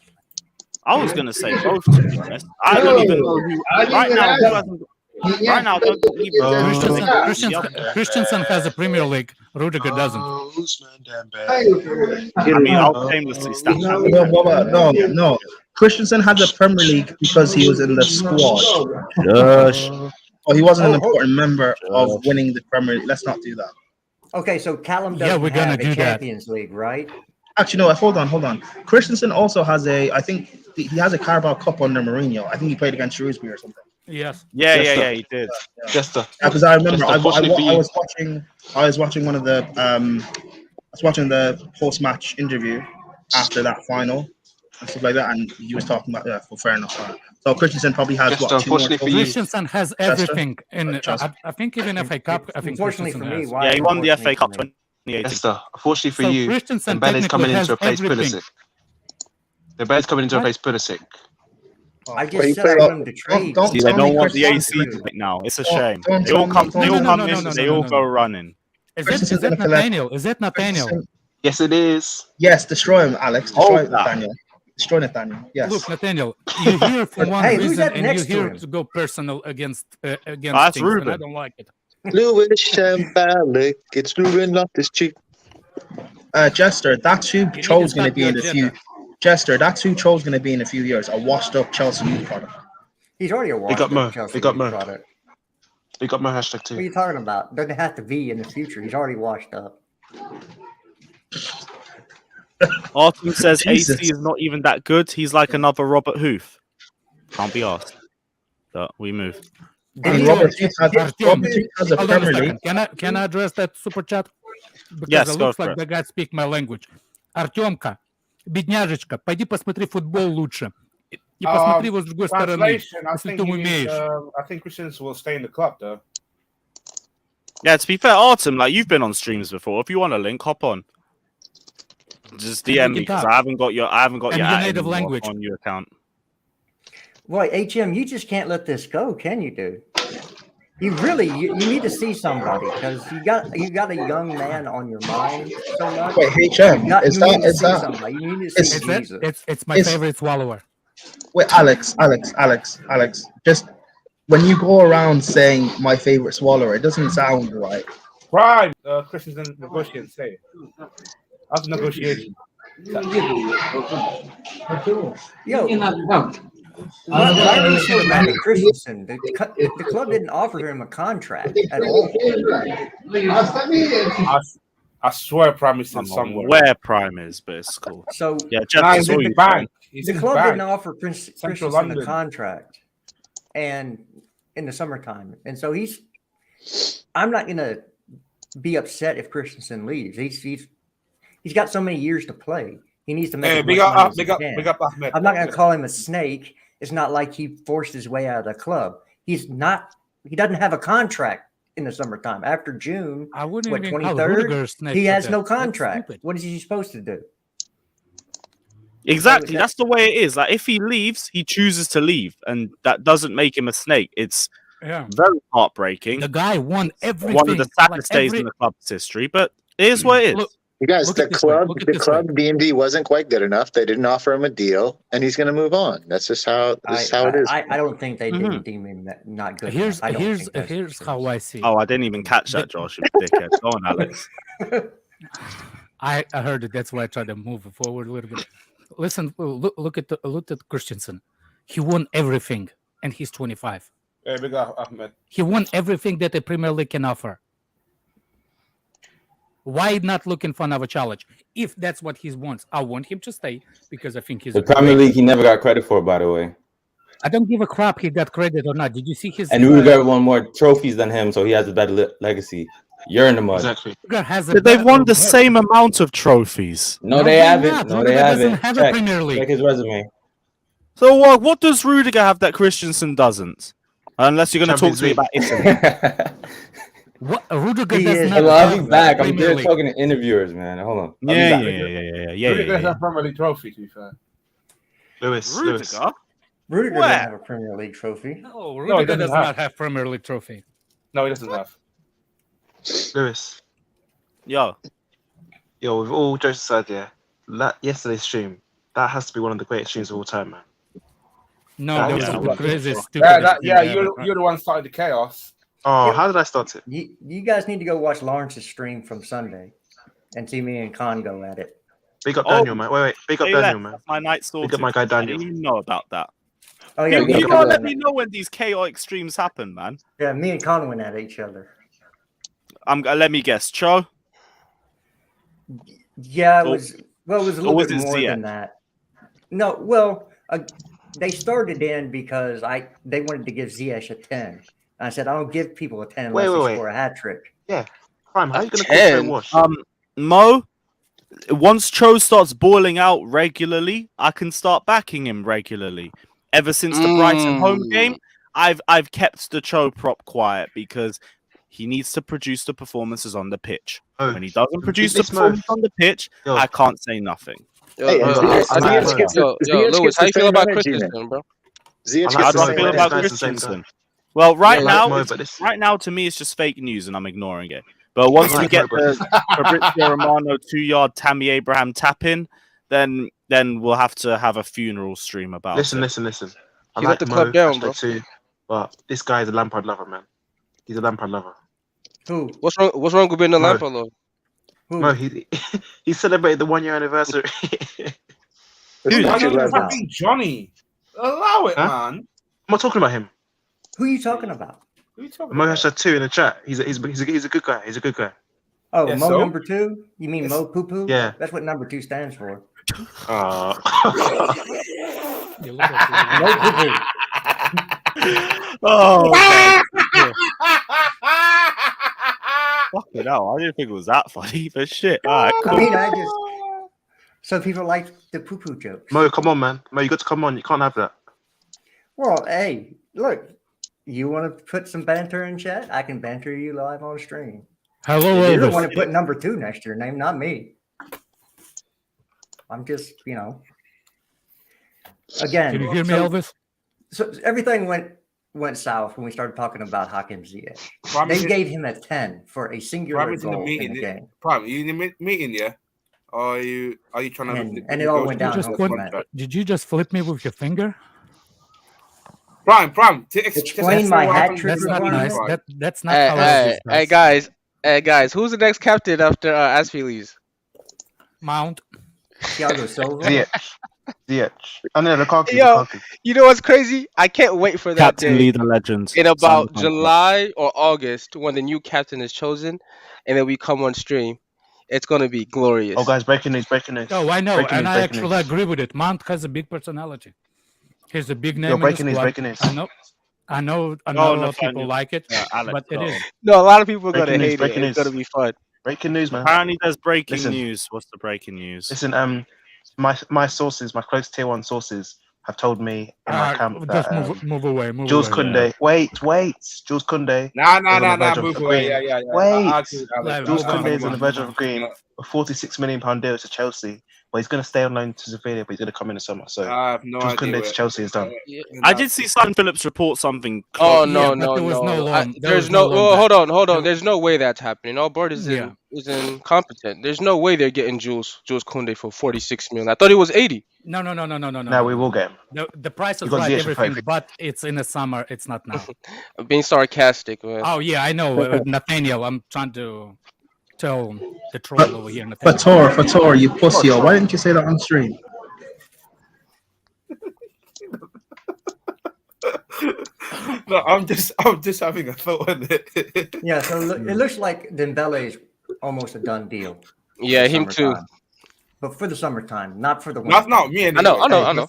I was going to say both, to be honest. I don't even know who. Right now, Christensen has a Premier League. Rudiger doesn't. I mean, I'll shamelessly stat. No. Christensen has a Premier League because he was in the squad. He wasn't an important member of winning the Premier League. Let's not do that. Okay, so Callum doesn't have a Champions League, right? Actually, no. Hold on. Christensen also has I think he has a Carabao Cup under Mourinho. I think he played against Shrewsbury or something. Yes. Yeah, he did. Because I remember I was watching one of the the post-match interview after that final and stuff like that, and he was talking about well, fair enough. So Christensen probably has Christensen has everything in. I think even FA Cup. I think unfortunately for me, he won the FA Cup 2018. Unfortunately for you, Dembele's coming in to replace Pulisic. Dembele's coming in to replace Pulisic. I just said I want him to trade. They don't want the AC right now. It's a shame. They all come in. They all go running. Is that Nathaniel? Is that Nathaniel? Yes, it is. Yes, destroy him, Alex. Destroy Nathaniel. Destroy Nathaniel. Yes. Look, Nathaniel, you're here for one Hey, who's reason, that and you're next to here him? to go personal against That's things, Ruben. and I don't like it. Lewis Shambalik, it's Ruben off this cheek. Jester, that's who need Troll's to going to stop be your in a few. agenda. Jester, that's who Troll's going to be in a few years. A washed-up Chelsea youth product. He's already a Big up Mo. washed-up Chelsea Big up Mo. product. Big up my hashtag What are too. you talking about? Doesn't have to be in the future. He's already washed up. Artem says Jesus. AC is not even that good. He's like another Robert Hoof. Can't be asked. But we move. And Robert Hoof has a Hold on a Premier League. second. Can I address that super chat? Because Yes, it go looks for like it. the guy speak my language. Артемка, бедняжечка, пойди посмотри футбол лучше. И посмотри его с другой стороны. Translation, I Если think ты he means, умеешь. I think Christensen will stay in the club, though. Yeah, to be fair, Artem, like you've been on streams before. If you want a link, hop on. Just And we DM can me because talk. I haven't got your And your ad native anymore language. on your account. Boy, HM, you just can't let this go, can you, dude? You need to see somebody because you got a young man on your mind so much. Wait, HM, is that? Somebody. You need to see Jesus. It's my favorite swallower. Wait, Alex. Just when you go around saying my favorite swallower, it doesn't sound right. Prime, Christensen negotiate, say. After negotiation. Yo, why are you so mad at Christensen? The club didn't offer him a contract at all. I swear Prime is in I'm somewhere. where Prime is, but it's cool. So Yeah, Jeff, he's in the bank. He's the in club the didn't bank. offer Central Christensen a London. contract, and in the summertime, and so I'm not gonna be upset if Christensen leaves. He's got so many years to play. He needs to make. Hey, as big much money up, as big he up, can. big up, Ahmed. I'm not gonna call him a snake. It's not like he forced his way out of the club. He's not. He doesn't have a contract in the summertime. After June, I wouldn't what, even call Rudiger a 23rd, snake he for has that. no That's contract. stupid. What is he supposed to do? Exactly. That's the way it is. Like if he leaves, he chooses to leave, and that doesn't make him a snake. It's Yeah. very heartbreaking. The guy won everything. One of the saddest days in the club's history, but it is what it is. Look, You guys, Look the at this way. club, Look at the this club DMD wasn't quite good enough. They didn't offer him a deal, and he's going to move on. That's just how it is. I don't think they Mhm. didn't deem him not good. Here's enough. I don't here's think that's here's the how case. I see it. Oh, I didn't even catch that, Josh. You dickhead. Go on, Alex. I heard it. That's why I tried to move it forward a little bit. Listen, look at Christensen. He won everything, and he's 25. Hey, big up, Ahmed. He won everything that the Premier League can offer. Why not looking for another challenge? If that's what he wants, I want him to stay because I think he's The Premier League he never got credit for, by the way. I don't give a crap he got credit or not. Did you see his? And Rudiger won more trophies than him, so he has a better legacy. You're in the mud. Exactly. They've won the same amount of trophies. No, they they're haven't. not. No, Rudiger they doesn't haven't. have a Check. Premier League. Check his resume. So what does Rudiger have that Christensen doesn't? Unless you're going to talk to me about Italy. What Rudiger He does is- not I'll have be back. a I'm Premier here League. talking to interviewers, man. Hold on. I'll be Yeah. Rudiger doesn't have Premier League trophy, to be fair. Lewis. Rudiger? Rudiger Where? doesn't have a Premier League trophy. No, he Rudiger doesn't does have. not have Premier League trophy. No, he doesn't have. Lewis. Yo. Yo, with all jokes aside, yesterday's stream, that has to be one of the greatest streams of all time, man. No, That there was was a some lot. crazy stupid. You're the one starting the chaos. Oh, Yeah. how did I start it? You guys need to go watch Lawrence's stream from Sunday and see me and Con go at it. Big up Oh. Daniel, man. Wait. Big up Hey, Daniel, Les, man. that's my night sorted. Big up my guy I Daniel. didn't even know about that. Oh yeah, You me and gotta Con let went me know when these chaotic streams happen, man. me and Con went at each other. Let me guess. Cho? Yeah, it Or- was. Well, it was a little was bit it more Ziyech? than that. No, well, they started in because they wanted to give Ziyech a 10. I said I don't give people a 10 unless they score a hat trick. Yeah. Prime, how are you going to Ten. wash? Mo, once Cho starts balling out regularly, I can start backing him regularly. Ever since the Brighton home game, I've kept the Cho prop quiet because he needs to produce the performances on the pitch. Oh, When he doesn't produce the this Mo. performance on the pitch, Yo. I can't say nothing. Hey, and Ziyech gets the Lewis, Ziyech how you gets the feel same about energy, man. Christensen, bro? Ziyech I How gets do the I same feel energy. about Nice and same Christensen? guy. Well, right Yeah, now, like Mo, it's, but this- right now to me, it's just fake news, and I'm ignoring it. But once we get the Fabrizio Romano 2-yard Tammy Abraham tap in, then we'll have to have a funeral stream about it. Listen. I He like let the club down, bro. too, but this guy is a Lampard lover, man. He's a Lampard lover. Who? What's wrong with being a Lampard lover? No, he celebrated the 1-year anniversary. Fucking Johnny. Allow it, man. I'm not talking about him. Who are you talking about? Mo has 2 in the chat. He's a good guy. He's a good guy. Oh, Yeah, Mo so? number 2? You mean Mo Poo Poo? Yeah. That's what number 2 stands for. Oh. Mo Poo Poo. Oh, okay. Fucking hell, I didn't think it was that funny, but shit. All right, cool. I mean, so people like the poo poo jokes. Mo, come on, man. Mo, you got to come on. You can't have that. Well, hey, look, you want to put some banter in chat? I can banter you live on stream. Hello, You don't Elvis. want to put number 2 next to your name, not me. I'm just, again. Can you hear me, Elvis? So everything went south when we started talking about Hakim Ziyech. They gave him a 10 for a singular goal in the game. Prime, you in the meeting, yeah? Or are you trying to? And it all went down. Did you just flip me with your finger? Prime. Explain my hat trick. That's not nice. That's not how it is. Hey guys, who's the next captain after Azpi leaves? Mount. Thiago Silva. Ziyech. Oh no, Lukaku. Yo, you know what's crazy? I can't wait for that Captain day leader legend. in about July or August when the new captain is chosen, and then we come on stream. It's gonna be glorious. Oh, guys, breaking news. Oh, I know, Breaking and news, I breaking actually news. agree with it. Mount has a big personality. He's a big name. Yo, in the breaking news, squad. breaking news. I know a Oh, lot of people like it, Alex, but it is. No, a lot of people are gonna Breaking news, hate it. breaking It's news. gonna be fun. Breaking news, man. Apparently, there's breaking Listen. news. What's the breaking news? Listen, my sources, my close tier 1 sources, have told me in my camp Just that move away. Jules away. Koundé. Wait. Jules Koundé. Nah, is on the verge of move away. agreeing. Yeah. Wait. Let Jules move on, Koundé is move on the on, verge move of on. agreeing a £46 million deal to Chelsea. But he's going to stay on loan to Sevilla, but he's going to come in the summer. So I have no Jules idea. Koundé to Chelsea is done. I did see Simon Phillips report something. Oh close. no, but there was no loan. There There's was no no. loan Oh, back. hold on. There's no way that's happening. Albert is incompetent. There's no way they're getting Jules Koundé for 46 million. I thought it was 80. No. Now we will get him. The price is Because right, Ziyech everything, is but it's in the summer. It's not now. I'm being sarcastic, man. Oh yeah, I know, Nathaniel. I'm trying to tell the troll over here, Nathaniel. Fator, you pussy. Why didn't you say that on stream? No, I'm just having a thought on it. Yeah, so it looks like Dembele is almost a done deal. Yeah, him too. But for the summertime, not for the winter. That's not me. I know.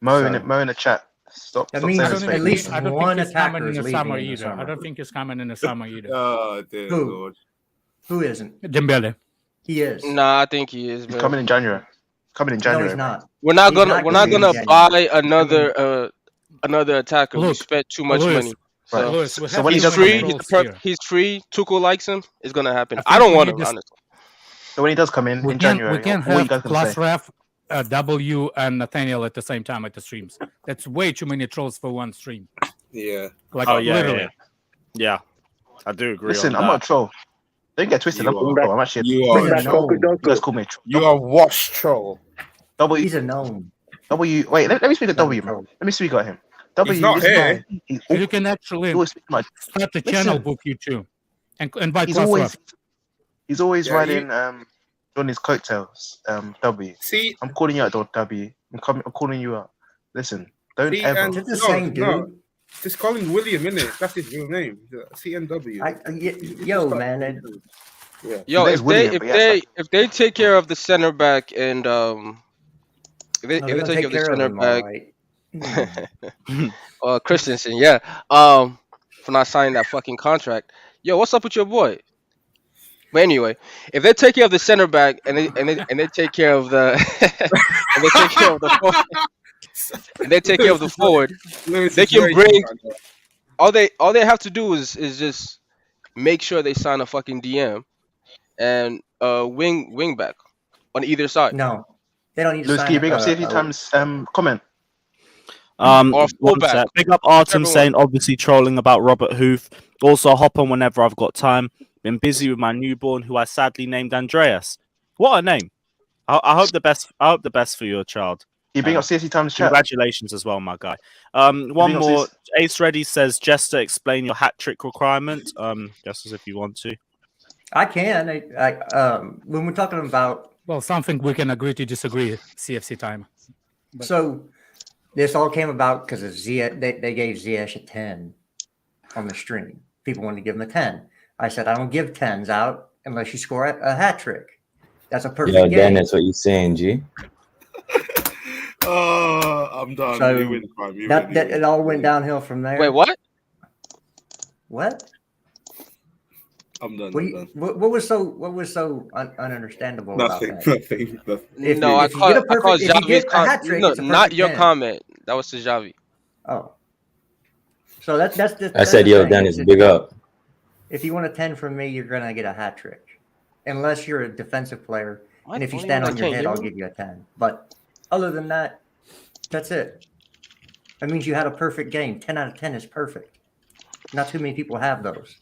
Mo in the chat. Stop. That stop means saying at fake least news. I don't one think he's attacker coming in is the leaving summer in the either. summer. I don't think he's coming in the summer either. Oh dear Who? Lord. Who isn't? Dembele. He is. Nah, I think he is. He's Man. coming in January. No, he's not. We're not He's gonna not buy another attacker. We Look, spent too much Lewis, money. Right. So, Lewis, we So have when he too does many come in, trolls here. he's free. Tuchel likes him. It's gonna happen. I I think don't we want need him, this- honestly. So when he does come in January, We can't what are you have guys gonna Class say? Ref, W, and Nathaniel at the same time at the streams. That's way too many trolls for one stream. Yeah. Like, Oh yeah, literally. yeah. I do agree. Listen, on I'm that. not a troll. Don't get twisted. You I'm are. not a troll. I'm actually. You You are. guys call me a troll. You are washed troll. W. He's a gnome. W. Wait, let me speak to W, man. Let me speak at him. W. not this here. guy, he's You can actually always speaking my. start the Listen. channel book you too. And invite He's Class always. Ref. He's always Yeah, riding Johnny's coattails. W. See, I'm calling you out, W. I'm calling you out. Listen, don't See, ever. and- Is it the No, same dude? no. just call him William, innit? That's his real name. CNW. Yo, man. Yeah. Yo, There's William, but yes, if they take care of the center back and if they No, take care of the center him, all back, right. Christensen, yeah, for not signing that fucking contract. Yo, what's up with your boy? But anyway, if they take care of the center back and they take care of the and they take care of the forward, and they take care of the forward, they can bring all they have to do is just make sure they sign a fucking DM and wing back on either side. No, they don't need to Lewis, sign can you bring up a- CFU times comment? Or One fullback. sec. Big up Artem Whichever saying obviously trolling about Robert Hoof. Also hop on whenever I've got time. Been busy with my newborn, who I sadly named Andreas. What a name! I hope the best. I hope the best for your child. You bring up CSC Times chat. Congratulations as well, my guy. One more. Ace Ready says, Jester, explain your hat trick requirement. Just as if you want to. I can. When we're talking about something we can agree to disagree. CFC time. So this all came about because of Ziyech. They gave Ziyech a 10 on the stream. People wanted to give him a 10. I said I don't give 10s out unless you score a hat trick. That's a perfect game. Dennis, what you saying, G? I'm done. So You win, it all went downhill from there. Wait, what? What? I'm done. What was so ununderstandable about that? Nothing. I called Javi's comment. No, not your comment. That was to Javi. Oh. So that's I said, yo, Dennis, big up. If you want a 10 from me, you're gonna get a hat trick, unless you're a defensive player. And if you stand on your head, I'll give you a 10. But other than that, that's it. That means you had a perfect game. 10 out of 10 is perfect. Not too many people have those.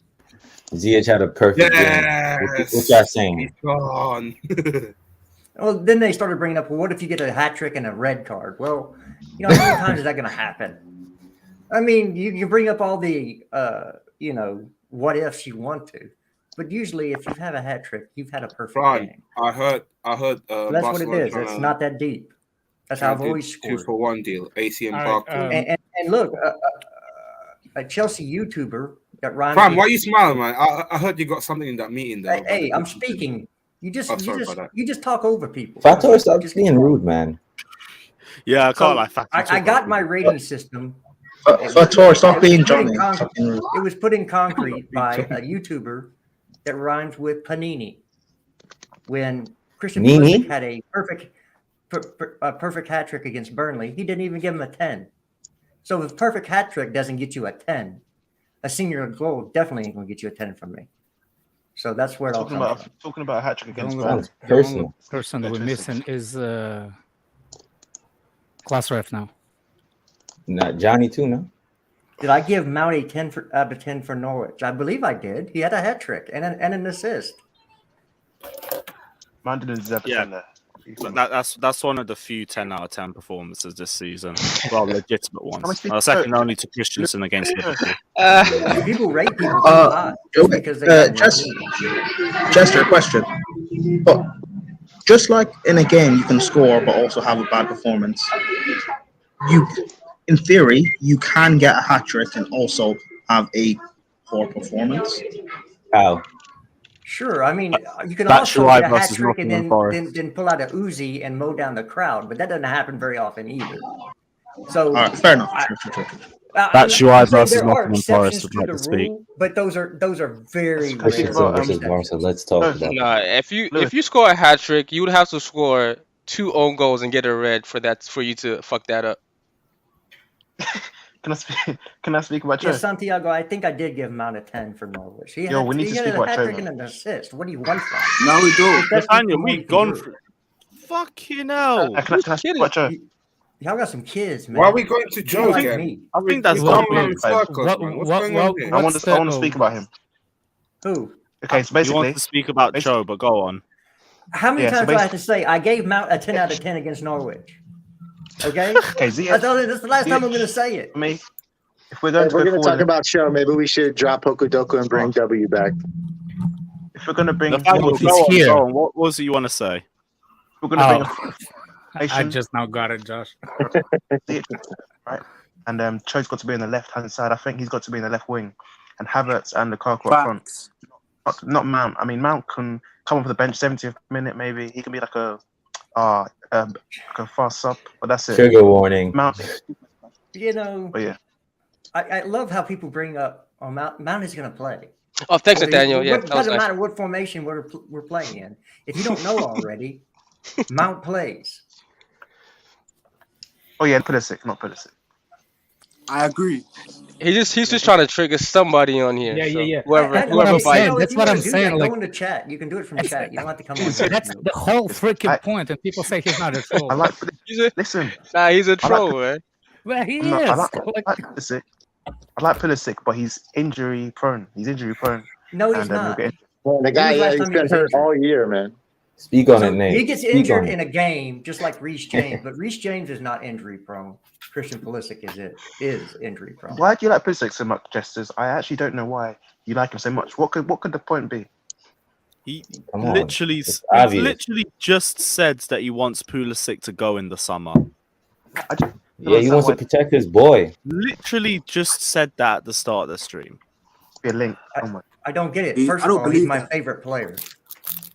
Ziyech had a perfect game. What y'all saying? He's gone. Well, then they started bringing up, well, what if you get a hat trick and a red card? Well, how many times is that going to happen? I mean, you bring up all the, what ifs you want to, but usually if you have a hat trick, you've had a perfect game. I heard. So that's what it is. It's not that deep. That's how I've always scored. 2-for-1 deal. ACM Park. And look, a Chelsea YouTuber that rhymes. Fam, why are you smiling, man? I heard you got something in that meeting there. Hey, I'm speaking. You just talk over people. Fator, stop being rude, man. Yeah, I can't like Fator. I got my rating system. Fator, stop being Johnny. It was put in concrete by a YouTuber that rhymes with Panini. When Christian Pulisic had a perfect hat trick against Burnley, he didn't even give him a 10. So if a perfect hat trick doesn't get you a 10, a singular goal definitely ain't going to get you a 10 from me. So that's where it all comes from. Talking about a hat trick against Burnley. The only person we're missing is class ref now. Not Johnny too, no? Did I give Mount a 10 out of 10 for Norwich? I believe I did. He had a hat trick and an assist. Mount didn't deserve a 10 there. That's one of the few 10 out of 10 performances this season. Well, legitimate ones. Second only to Christensen against Liverpool. People rate people because they Chester, question. But just like in a game, you can score but also have a bad performance. In theory, you can get a hat trick and also have a poor performance. How? Sure. I mean, you can also get a hat trick and then pull out a Uzi and mow down the crowd, but that doesn't happen very often either. So, fair enough. That's UI versus Nottingham Forest, I'd like to speak. But those are very rare. So let's talk about if you score a hat trick, you would have to score 2 own goals and get a red for you to fuck that up. Can I speak about Joe? Yeah, Santiago, I think I did give him out a 10 for Norwich. He we need to speak about Joe. And an assist. What do you want from? No, we don't. Nathaniel, we've gone through. Fucking hell. Can I speak about Joe? Y'all got some kids, man. Why are we going to Joe again? I think that's I want to speak about him. Who? Okay, so basically, you want to speak about Joe, but go on. How many times do I have to say I gave Mount a 10 out of 10 against Norwich? Okay. That's the last time I'm going to say it. If we're going to talk about show, maybe we should drop Hokudoku and bring W back. If we're going to bring, what was it you want to say? We're going to bring. I just now got it, Josh. Right, and Cho's got to be on the left-hand side. I think he's got to be in the left wing, and Havertz and Lukaku up front. Not Mount. I mean, Mount can come off the bench 70th minute, maybe. He can be like a fast sub, but that's it. Trigger warning. Mount. But yeah. I love how people bring up Mount is going to play. Oh, thanks, Nathaniel. Yeah, it doesn't matter what formation we're playing in. If you don't know already, Mount plays. Oh yeah, Pulisic, not Pulisic. I agree. He's just trying to trigger somebody on here. Yeah. Whoever that's what I'm saying. Go into chat. You can do it from chat. You don't have to come on. That's the whole freaking point, and people say he's not a troll. Listen. Nah, he's a troll, man. Well, he is. I like Pulisic. I like Pulisic, but he's injury prone. No, he's not. Well, the guy, he's been hurt all year, man. Speak on it, Nate. He gets Speak injured on it. in a game just like Reece James, but Reece James is not injury prone. Christian Pulisic is injury prone. Why do you like Pulisic so much, Jesters? I actually don't know why you like him so much. What could the point be? He Come on. literally It's obvious. just said that he wants Pulisic to go in the summer. Yeah, he wants to protect his boy. Literally just said that at the start of the stream. Be a link. I don't get it. First of all, he's my favorite player.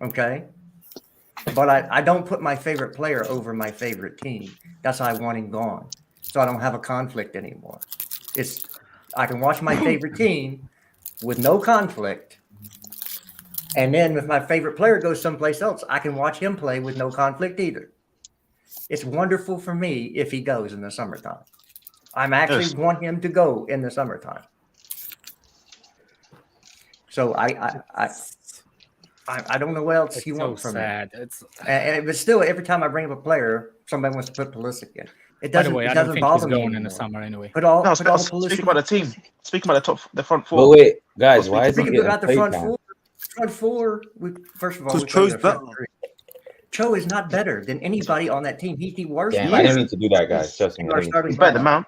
Okay. But I don't put my favorite player over my favorite team. That's why I want him gone. So I don't have a conflict anymore. I can watch my favorite team with no conflict. And then if my favorite player goes someplace else, I can watch him play with no conflict either. It's wonderful for me if he goes in the summertime. I'm actually want him to go in the summertime. So I don't know what else you want from me. But still, every time I bring up a player, somebody wants to put Pulisic in. It doesn't. By the way, it I don't doesn't think bother he's me going in the anymore. summer anyway. Put all Speak Pulisic. about the team. Speak about the front four. But wait, guys, why is he Speaking getting about the play front time? four, first of all, Because Cho's better. Cho is not better than anybody on that team. He's the worst. Damn, I didn't mean to do that, guys. Trust me. He's better than Mount.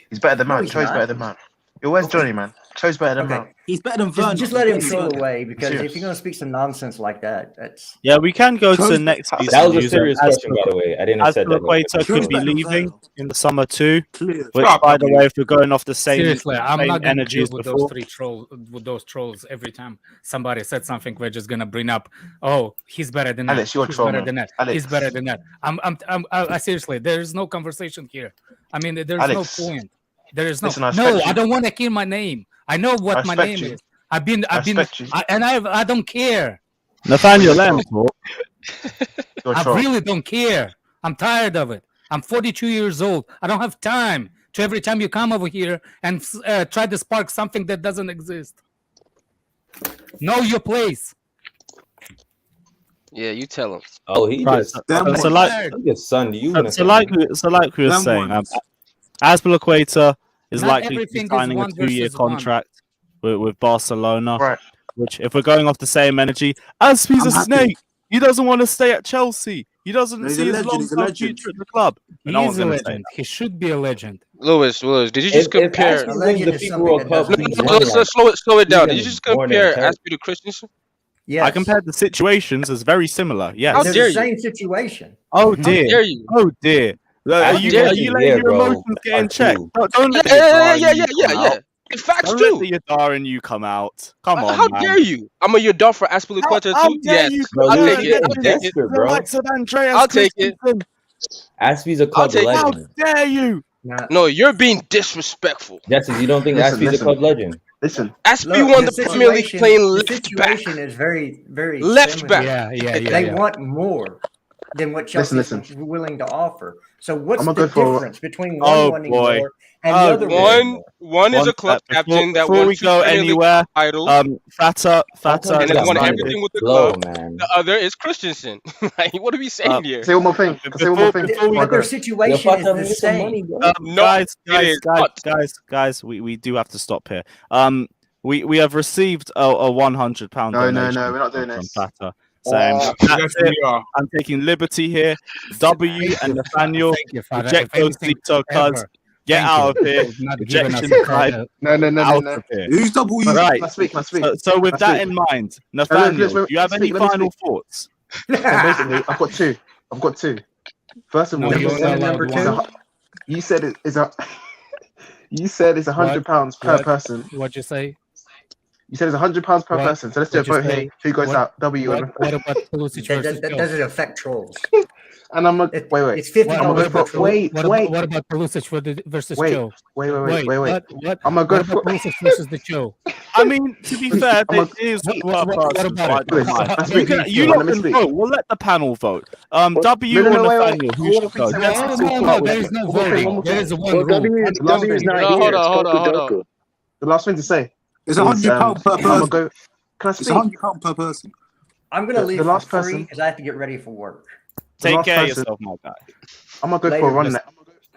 He's better than Mount. Cho's better than Mount. Where's Johnny, man? Cho's better than Mount. He's better than Werner. Just let him troll away, because if you're going to speak some nonsense like that, that's... Yeah, we can go to the next piece. That was a serious question, by the way. I didn't say that. Azpilicueta could be leaving in the summer too. Which, by the way, if we're going off the same, Seriously, I'm same not going to energy deal as with before. those trolls every time somebody said something. We're just going to bring up, oh, he's better than that. Alex, you're a He's troll, better man. than that. Alex. He's better than that. I seriously, there is no conversation here. I mean, there's Alex, no point. There is no. listen, I No, respect I you. don't want to hear my name. I know what my respect name you. is. I've been, respect you. I don't care. Nathaniel, let him talk. You're a I troll. really don't care. I'm tired of it. I'm 42 years old. I don't have time to every time you come over here and try to spark something that doesn't exist. Know your place. Yeah, you tell him. Oh, he Right, just so like his son to you. so like we were saying, Azpilicueta is Not likely to be everything is signing a one 2-year versus one. contract with Barcelona. Right. Which, if we're going off the same energy, Azpi's I'm a happy. snake. He doesn't want to stay at Chelsea. He doesn't He's see a his legend, he's a long-term legend. future at the club. He No is one's a going to say legend. He should be a legend. Lewis, did you just compare? A legend is something that doesn't mean Let's slow it down. Did you just more than compare terrible. Aspie to Christensen? Yes. I compared the situations as very similar. Yes. How They're dare the you? same situation. Oh How dear. dare you? Oh dear. Are you dare letting you, your bro. emotions get in Part check? two. Don't let the Yeah. Yadar in you come out. The facts Don't too. let the Yadar in you come out. Come on, How man. dare you? I'm a Yadar for Aspilicueta How too. dare Yes, you Bro, I'll Lewis, take you're it. I'll getting take it. desperate, The bro. likes of Andreas I'll take it. Christensen. Aspie's a club take it. How legend. dare you? No, you're being disrespectful. Jesse, you don't think Listen, Aspie's a club legend? Listen. Aspie won the Premier League playing left The back. situation is very, very Left similar. back. Yeah. They want more than what Chelsea Listen. is willing to offer. So what's I'ma the go for- difference between one Oh, wanting boy. more and Oh, the other boy. wanting more? One is a club captain that before won we 2 go Premier League anywhere, titles, Fata and has won Mind everything with the Flow, club. man. The other is Christensen. Like, what are we saying here? Say one more thing. Say one more thing. before we But their go. situation is the same. No, guys, we do have to stop here. We have received a £100 No, donation we're not doing from this. Fata. Saying Yes, that's it. we are. I'm taking liberty here. W and Nathaniel, Thank you, Father. reject If those anything Zito cuz. ever, Get thank out you of here. for not giving us Rejection a tribe. card. No. Out of here. Who's double you? Right. Can I speak? So with Let's that speak. in mind, Nathaniel, do you have any let me final speak. thoughts? So basically, I've got two. First of all, No, you're Number not one, allowed number one. two. you said it is a. You said it's £100 per What? person. What'd you say? You said it's £100 per What? person. So let's do a What'd you vote say? here. Who goes What- out? W and What about Pulisic versus That Joe? doesn't affect trolls. and I'm a It- wait. It's 50 What I'm gonna dollars go per for troll. wait. What about Pulisic versus Wait. Joe? Wait. What? I'm gonna go What for. about Pulisic versus the Joe? I mean, to be fair, I'm a- there is What per person, about so I it? don't mind. Let's You speak. can, you Let lot me can speak. vote. We'll let the panel vote. W No, or wait. Nathaniel, who should go? No, Yes, no, two no, clubs. There is no One more thing, voting. one more There thing. is one Well, rule. W is not No, here. hold It's on. Kokudoku. The last thing to say. It's is, £100 per I'm gonna person. go. Can I It's speak? £100 per person. I'm going to The leave last for free person- because I have to get ready for work. The Take last care of person- yourself, my guy. I'm gonna go Later, for a run.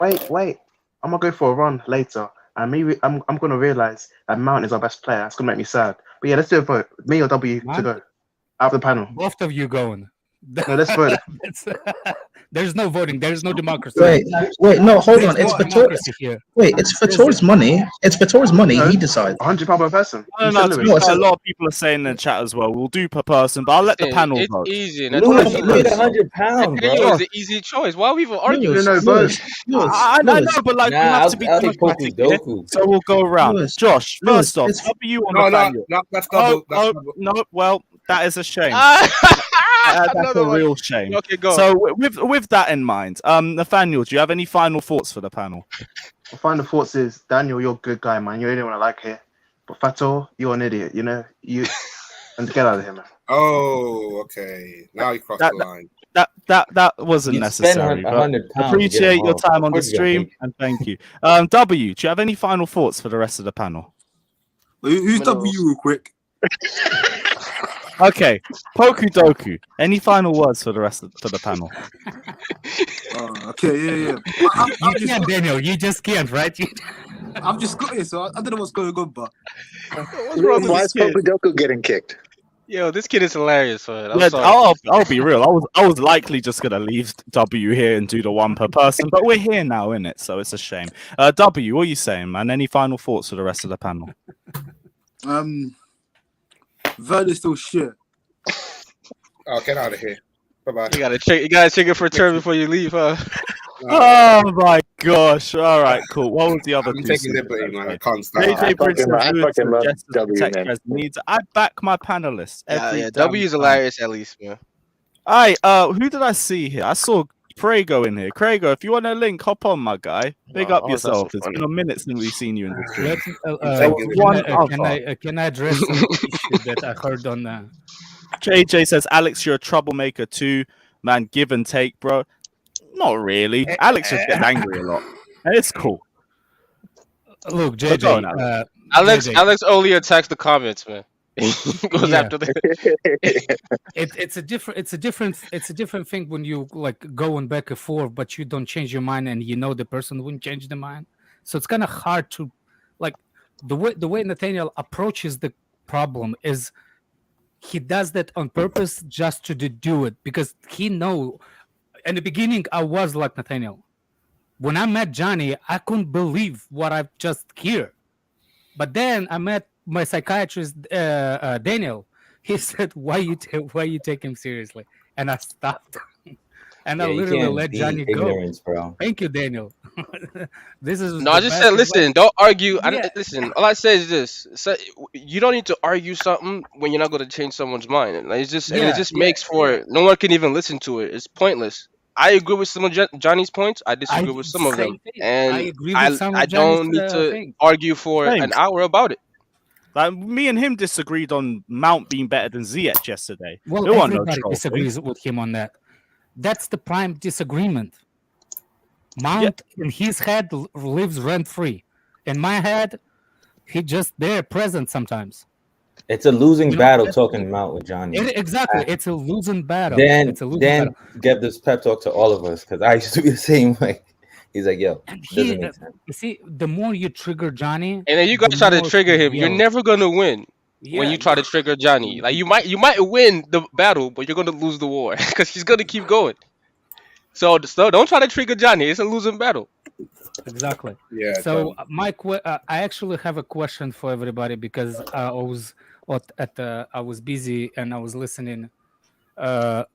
Mr. Wait. I'm gonna go for a run later, and maybe I'm gonna realize that Mount is our best player. It's gonna make me sad. But yeah, let's do a vote. Me or W to Mount? go. Out of the panel. Both of you going. No, let's vote. There's no voting. There's no democracy. Wait, no, hold on. There's It's no democracy here. Wait, it's Vitor's money. It's Vitor's money. He decides. £100 per person. No, to be fair, a lot of people are saying in the chat as well. We'll do per person, but I'll let the panel vote. It's easy. Lewis, you made £100, bro. It's an easy choice. Why are we even arguing? I know, but like we have to be democratic here, so we'll go around. Josh, first off, W on the panel. No, that's double. No, well, that is a shame. That's a real shame. Okay, go. So with that in mind, Nathaniel, do you have any final thoughts for the panel? My final thoughts is, Daniel, you're a good guy, man. You're the only one I like here. But Fato, you're an idiot, you know? And get out of here, man. Oh, okay. Now you crossed the line. That wasn't necessary. Appreciate your time on the stream and thank you. W, do you have any final thoughts for the rest of the panel? Who's W real quick? Okay, Poku Doku. Any final words for the rest for the panel? Okay, yeah. You can't, Daniel. You just can't, right? I've just got here, so I don't know what's going on, but why is Poku Doku getting kicked? Yo, this kid is hilarious, man. I'll be real. I was likely just gonna leave W here and do the one per person, but we're here now, innit? So it's a shame. W, what are you saying, man? Any final thoughts for the rest of the panel? Verde's still shit. Oh, get out of here. Bye-bye. You gotta check it for a turn before you leave, huh? Oh my gosh! All right, cool. What was the other? I'm taking liberty, man. I can't stop. JJ fucking love W, man. Needs. I back my panelists. Yeah. W is hilarious, at least, man. All right. Who did I see here? I saw Craigo in here. Craigo, if you want a link, hop on, my guy. Big up yourself. It's been a minute since we've seen you in the stream. Can I address some issue that I heard on the... JJ says, Alex, you're a troublemaker too. Man, give and take, bro. Not really. Alex just gets angry a lot. It's cool. Look, JJ. Alex only attacks the comments, man. Goes after the. It's a different thing when you like going back and forth, but you don't change your mind, and you know the person wouldn't change their mind. So it's kind of hard to, like, the way Nathaniel approaches the problem is he does that on purpose just to do it, because he know. In the beginning, I was like Nathaniel. When I met Johnny, I couldn't believe what I just hear. But then I met my psychiatrist, Daniel. He said, "Why you take him seriously?" And I stopped. And I literally let Johnny go. Bro. Thank you, Daniel. This is no. I just said, listen, don't argue. Listen, all I said is this: so you don't need to argue something when you're not going to change someone's mind. Like, it's just, and it just makes for no one can even listen to it. It's pointless. I agree with some of Johnny's points. I disagree with some of them, and I don't need to argue for an hour about it. Like, me and him disagreed on Mount being better than Ziyech yesterday. Well, everybody disagrees with him on that. That's the prime disagreement. Mount in his head lives rent-free. In my head, he just there present sometimes. It's a losing battle talking Mount with Johnny. Exactly. It's a losing battle. Dan give this pep talk to all of us, because I used to be the same way. He's like, yo, doesn't make sense. You see, the more you trigger Johnny, and then you guys try to trigger him, you're never gonna win. When you try to trigger Johnny, like you might win the battle, but you're gonna lose the war because he's gonna keep going. So don't try to trigger Johnny. It's a losing battle. Exactly. Yeah. So I actually have a question for everybody, because I was busy and I was listening. There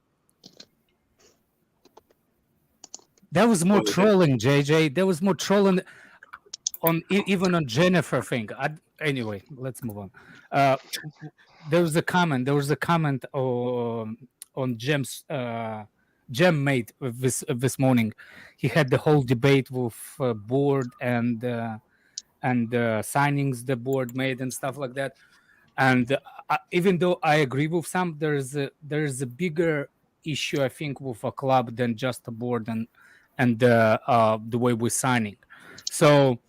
was more trolling, JJ. There was more trolling on even on Jennifer thing. Anyway, let's move on. There was a comment on Jem made this morning. He had the whole debate with board and signings the board made and stuff like that. And even though I agree with some, there's a bigger issue, I think, with a club than just the board and the way we're signing. So,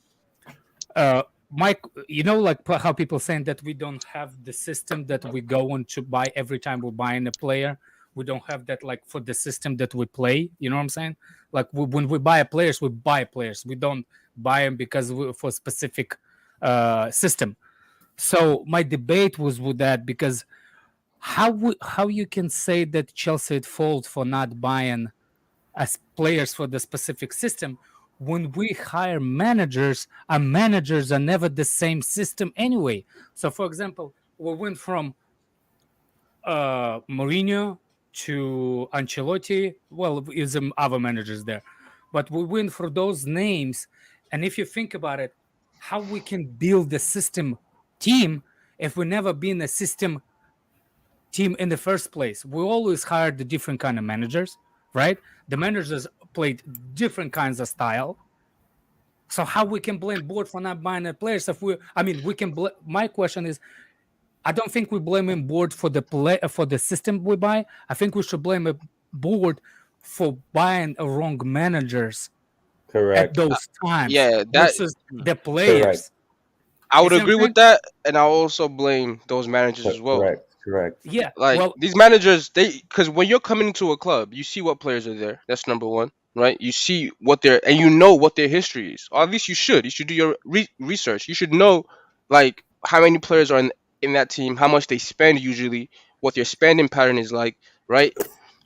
Mike, you know, like how people saying that we don't have the system that we go on to buy every time we're buying a player. We don't have that, like, for the system that we play. You know what I'm saying? Like when we buy players, we buy players. We don't buy them because for a specific system. So my debate was with that, because how you can say that Chelsea at fault for not buying as players for the specific system when we hire managers, our managers are never the same system anyway. So, for example, we went from Mourinho to Ancelotti. Well, is some other managers there, but we went for those names. And if you think about it, how we can build a system team if we never been a system team in the first place? We always hired the different kind of managers, right? The managers played different kinds of style. So how we can blame board for not buying the players? If we can. My question is, I don't think we blame him board for the system we buy. I think we should blame a board for buying wrong managers at those times. Versus the players. Correct. I would agree with that, and I also blame those managers as well. Correct. Yeah, these managers, because when you're coming into a club, you see what players are there. That's number one, right? You see what and you know what their history is. Or at least you should. You should do your research. You should know, like, how many players are in that team, how much they spend usually, what their spending pattern is like, right?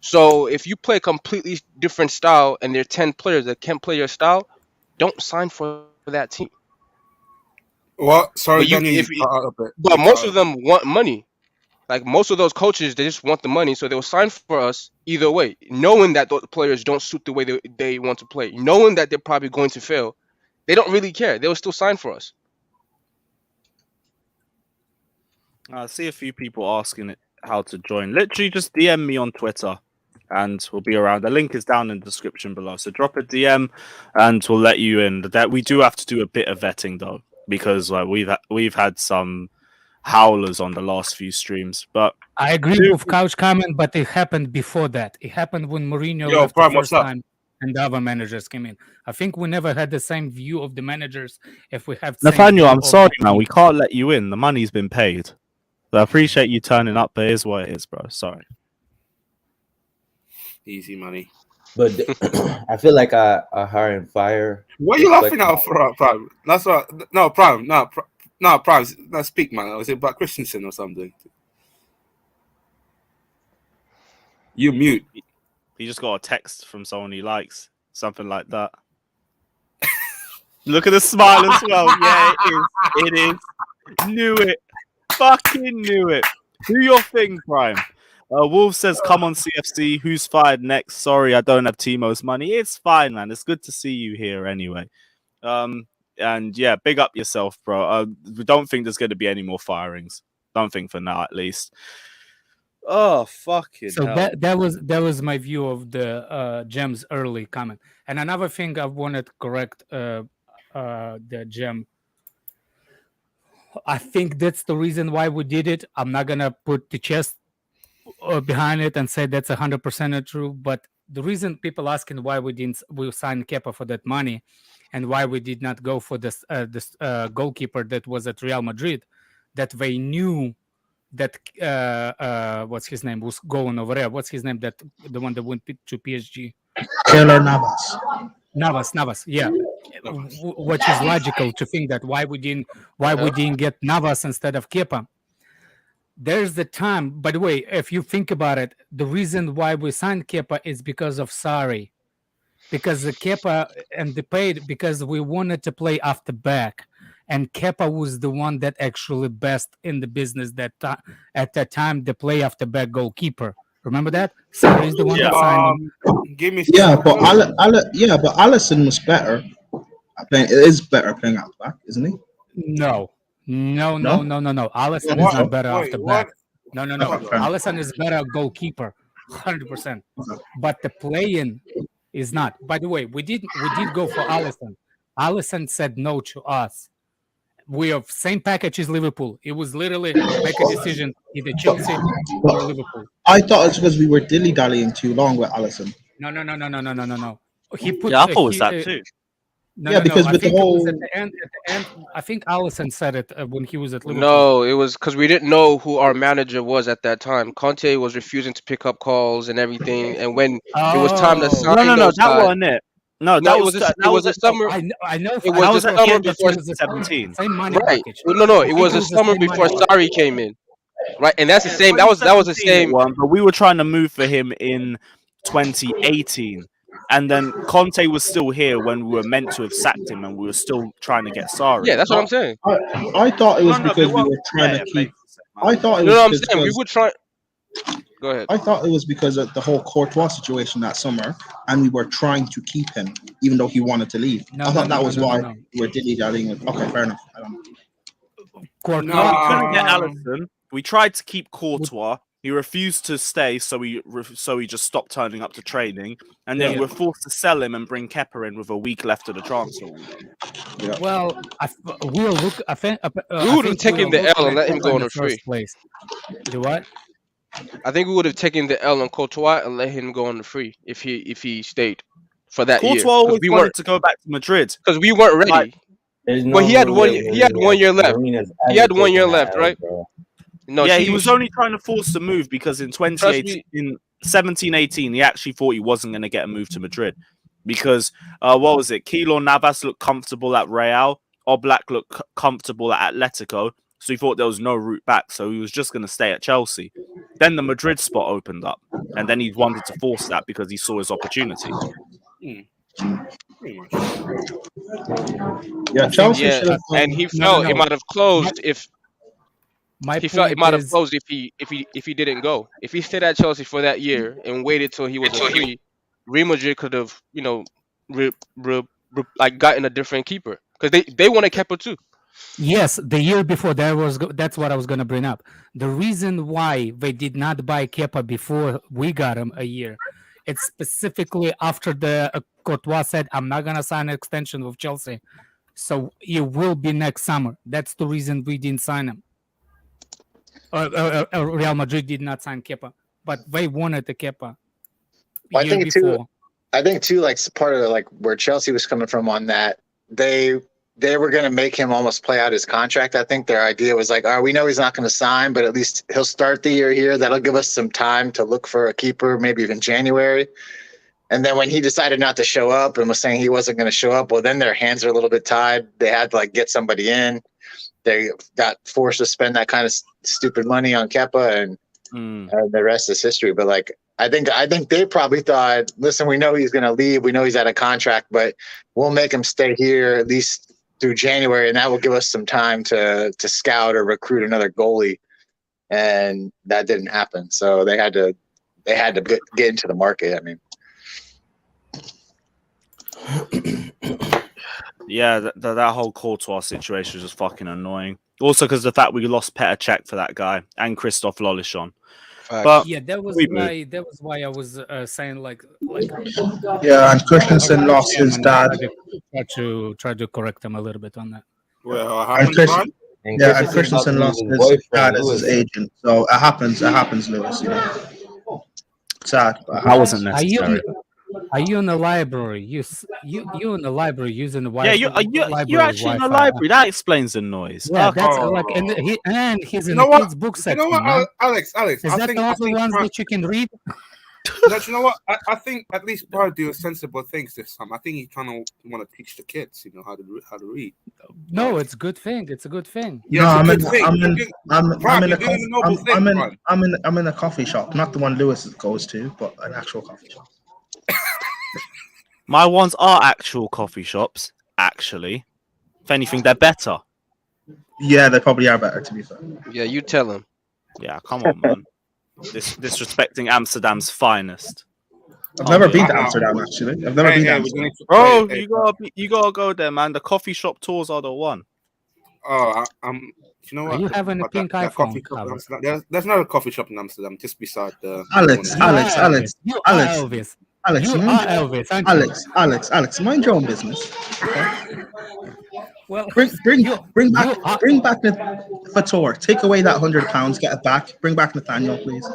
So if you play a completely different style and there are 10 players that can't play your style, don't sign for that team. What? Sorry, but most of them want money. Like, most of those coaches, they just want the money, so they'll sign for us either way, knowing that those players don't suit the way they want to play, knowing that they're probably going to fail. They don't really care. They'll still sign for us. I see a few people asking how to join. Literally, just DM me on Twitter, and we'll be around. The link is down in the description below. So drop a DM, and we'll let you in. That we do have to do a bit of vetting though, because we've had some howlers on the last few streams. But I agree with Couch comment, but it happened before that. It happened when Mourinho left the first time and the other managers came in. I think we never had the same view of the managers. If we have Nathaniel, I'm sorry, man. We can't let you in. The money's been paid. So I appreciate you turning up, but here's what it is, bro. Sorry. Easy money. But I feel like I hire and fire. What are you laughing at for, Prime? That's right. No, Prime. No, Prime. No, speak, man. Was it about Christensen or something? You mute. He just got a text from someone he likes. Something like that. Look at the smile as well. Yeah, it is. Knew it. Fucking knew it. Do your thing, Prime. Wolf says, come on, CFC. Who's fired next? Sorry, I don't have Timo's money. It's fine, man. It's good to see you here anyway. And yeah, big up yourself, bro. We don't think there's going to be any more firings. Don't think for now, at least. Oh, fucking so hell. that was my view of the Gem's early comment. And another thing I wanted to correct the Gem. I think that's the reason why we did it. I'm not gonna put the chest behind it and say that's 100% true. But the reason people asking why we signed Kepa for that money, and why we did not go for this goalkeeper that was at Real Madrid, that they knew that what's his name was going over there. What's his name? That the one that went to PSG. Navas. Yeah. Which is logical to think that why we didn't get Navas instead of Kepa. There's the time. By the way, if you think about it, the reason why we signed Kepa is because of Sarri, because the Kepa and the paid because we wanted to play after back, and Kepa was the one that actually best in the business that at that time the play after back goalkeeper. Remember that? Sarri is the one that signed him. Give me but Alisson was better. It is better playing out back, isn't he? No. Alisson is not better after back. No. Alisson is better goalkeeper, 100%. But the playing is not. By the way, we did go for Alisson. Alisson said no to us. We have same package as Liverpool. It was literally make a decision either Chelsea or Liverpool. I thought it's because we were dilly-dallying too long with Alisson. No. He put. Yeah, I thought it was that too. Because with the whole at the end, I think Alisson said it when he was at Liverpool. No, it was because we didn't know who our manager was at that time. Conte was refusing to pick up calls and everything, and when it was time to sign, that wasn't it. No, it was a summer. I know. It was the summer before 17. Same money right. package. No. It was a summer before Sarri came in. right? And that's the same. That was the same one. But we were trying to move for him in 2018, and then Conte was still here when we were meant to have sacked him, and we were still trying to get Sarri. Yeah, that's what I'm saying. I thought it was because we were trying to keep. I thought it was. No, I'm saying we would try. Go ahead. I thought it was because of the whole Courtois situation that summer, and we were trying to keep him, even though he wanted to leave. I thought that was why we were dilly-dallying with. Okay, fair enough. I don't know. Courtois. No, we couldn't get Alisson. We tried to keep Courtois. He refused to stay, so he just stopped turning up to training, and then we were forced to sell him and bring Kepa in with a week left of the transfer window. Yeah. Well, we'll look. We would have taken the L and let him go on the free. Place. The what? I think we would have taken the L on Courtois and let him go on the free if he stayed for that year. Courtois always wanted to go back to Madrid because we weren't ready. But he had 1 year. He had 1 year left. He had 1 year left, right? No, yeah, he was only trying to force the move because in 2018, in 17-18, he actually thought he wasn't going to get a move to Madrid because what was it? Keylor Navas looked comfortable at Real, Oblak looked comfortable at Atletico, so he thought there was no route back, so he was just going to stay at Chelsea. Then the Madrid spot opened up, and then he wanted to force that because he saw his opportunity. Yeah, Chelsea. Yeah, and he felt it might have closed if. He felt it might have closed if he didn't go. If he stayed at Chelsea for that year and waited till he was free, Real Madrid could have, gotten a different keeper because they wanted Kepa too. Yes, the year before that's what I was going to bring up. The reason why they did not buy Kepa before we got him a year, it's specifically after the Courtois said, "I'm not going to sign an extension with Chelsea, so it will be next summer." That's the reason we didn't sign him. Real Madrid did not sign Kepa, but they wanted the Kepa. Well, I think too, like part of like where Chelsea was coming from on that, they were going to make him almost play out his contract. I think their idea was like, we know he's not going to sign, but at least he'll start the year here. That'll give us some time to look for a keeper, maybe even January. And then when he decided not to show up and was saying he wasn't going to show up, well, then their hands are a little bit tied. They had to get somebody in. They got forced to spend that kind of stupid money on Kepa, and the rest is history. But I think they probably thought, listen, we know he's going to leave. We know he's out of contract, but we'll make him stay here at least through January, and that will give us some time to scout or recruit another goalie. And that didn't happen, so they had to get into the market. I mean. Yeah, that whole Courtois situation is just fucking annoying. Also, because the fact we lost Petr Cech for that guy and Christoph Lolichon. But yeah, that was why I was saying yeah, and Christensen lost his dad. Try to correct him a little bit on that. Well, and Christensen lost his dad as his agent, so it happens, Lewis. Sad. That wasn't necessary. Are you in the library? You in the library using the Wi-Fi? Yeah, you're actually in the library. That explains the noise. Yeah, that's and he's in the kids' book section. You know what, Alex? Is that the only ones that you can read? No, you know what? I think at least Bro do sensible things this time. I think he's trying to want to teach the kids, how to read. No, it's a good thing. It's a good thing. Yeah, I'm in a coffee shop, not the one Lewis goes to, but an actual coffee shop. My ones are actual coffee shops, actually. If anything, they're better. Yeah, they probably are better, to be fair. Yeah, you tell him. Yeah, come on, man. Disrespecting Amsterdam's finest. I've never been to Amsterdam, actually. I've never been to Amsterdam. Bro, you gotta go there, man. The coffee shop tours are the one. Oh, you know what? Are you having a pink iPhone? There's not a coffee shop in Amsterdam, just beside the. Alex. Alex, mind your own business. Okay? Well, bring back the Fator. Take away that £100. Get it back. Bring back Nathaniel, please.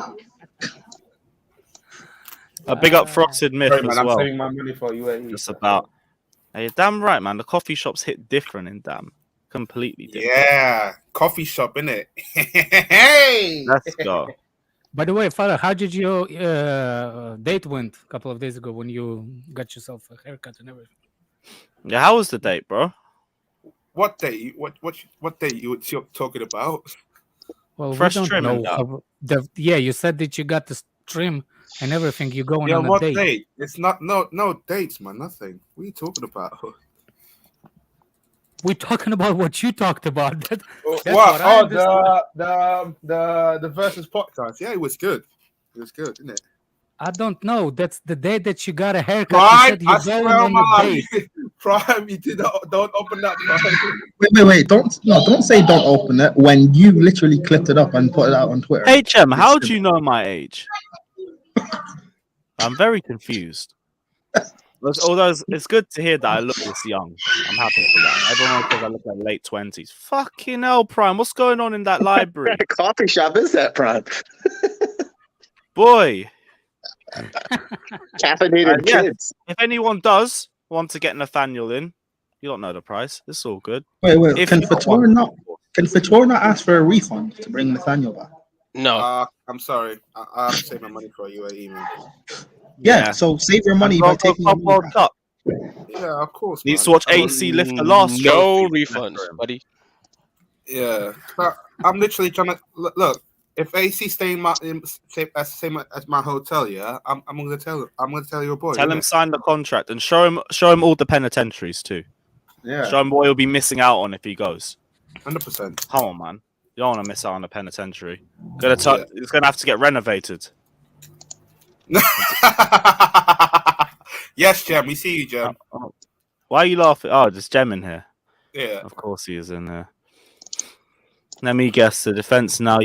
A big up Frosted Myth as I'm well. saving my money for UAE. Just about. Hey, damn right, man. The coffee shops hit different in Dam. Completely different. Yeah, coffee shop, innit? Hey, let's go. By the way, Father, how did your date went a couple of days ago when you got yourself a haircut and everything? Yeah, how was the date, bro? What date? What date you talking about? Well, Fresh we don't trim and know. Yeah, you said that you got the trim and everything. You're going on a what date. date? It's not no dates, man. Nothing. What are you talking about? We're talking about what you talked about. That's What? what I understood. The versus podcast. Yeah, it was good. It was good, isn't it? I don't know. That's the day that you got a haircut. You Prime, said you're I going swear on on my a life. date. Prime, you don't open that. Wait. Don't say don't open it when you literally clipped it up and put it out on Twitter. HM, how do you know my age? I'm very confused. Although it's good to hear that I look this young. I'm happy for that. Everyone says I look like late 20s. Fucking hell, Prime. What's going on in that library? What kind of coffee shop is that, Prime? Boy. Caffeinated kids. If anyone does want to get Nathaniel in, you don't know the price. It's all good. Wait. If Can you got one- Couture not ask for a refund to bring Nathaniel back? No. I'm sorry. I have to save my money for a UAE, man. Yeah, so save your money by taking your money World back. Cup. Yeah, of course. Needs to watch AC lift the last No trophy. refunds, buddy. Yeah, but I'm literally trying to look. If AC staying same as my hotel, yeah, I'm gonna tell your boy. Tell him sign the contract and show him all the penitentiaries too. Yeah. Show him what he'll be missing out on if he goes. 100%. Come on, man. You don't want to miss out on the penitentiary. It's gonna have to get renovated. Yes, Jem. We see you, Jem. Why are you laughing? Oh, there's Jem in here. Yeah. Of course he is in there. Let me guess. The defense now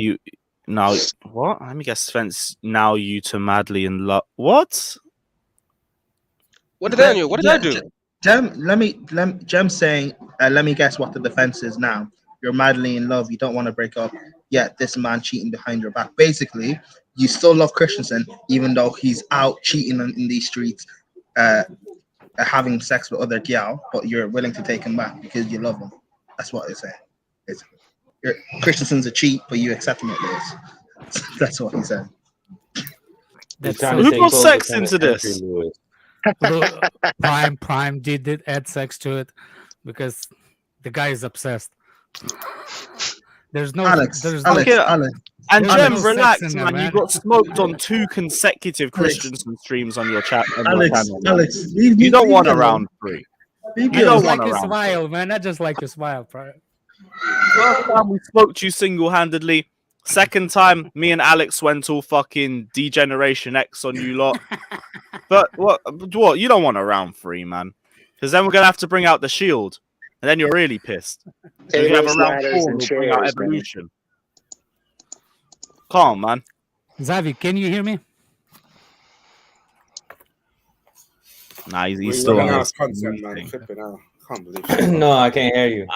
what? Let me guess. Defense now you to madly in love. What? What did I do? Jem's saying, let me guess what the defense is now. You're madly in love. You don't want to break up. Yet this man cheating behind your back. Basically, you still love Christensen, even though he's out cheating in these streets, having sex with other gal, but you're willing to take him back because you love him. That's what it's saying. Christensen's a cheat, but you accept him as this. That's what he said. Who brought sex into this? Prime did add sex to it because the guy is obsessed. There's no Alex. And There's Jem, no relax, sex in there, man. You got smoked on 2 consecutive Christensen streams on your chat. Alex, you don't want a round 3. You I don't just want like a your round smile, man. I just like your smile, Prime. First time we smoked you single-handedly. Second time, me and Alex went all fucking Degeneration X on you lot. But what? You don't want a round 3, man. Because then we're going to have to bring out the shield. And then you're really pissed. So we have a round 4 and we'll bring out Evolution. Come on, man. Zavi, can you hear me? Nah, he's still on his content, man. Flipping out. Can't believe it. No, I can't hear you.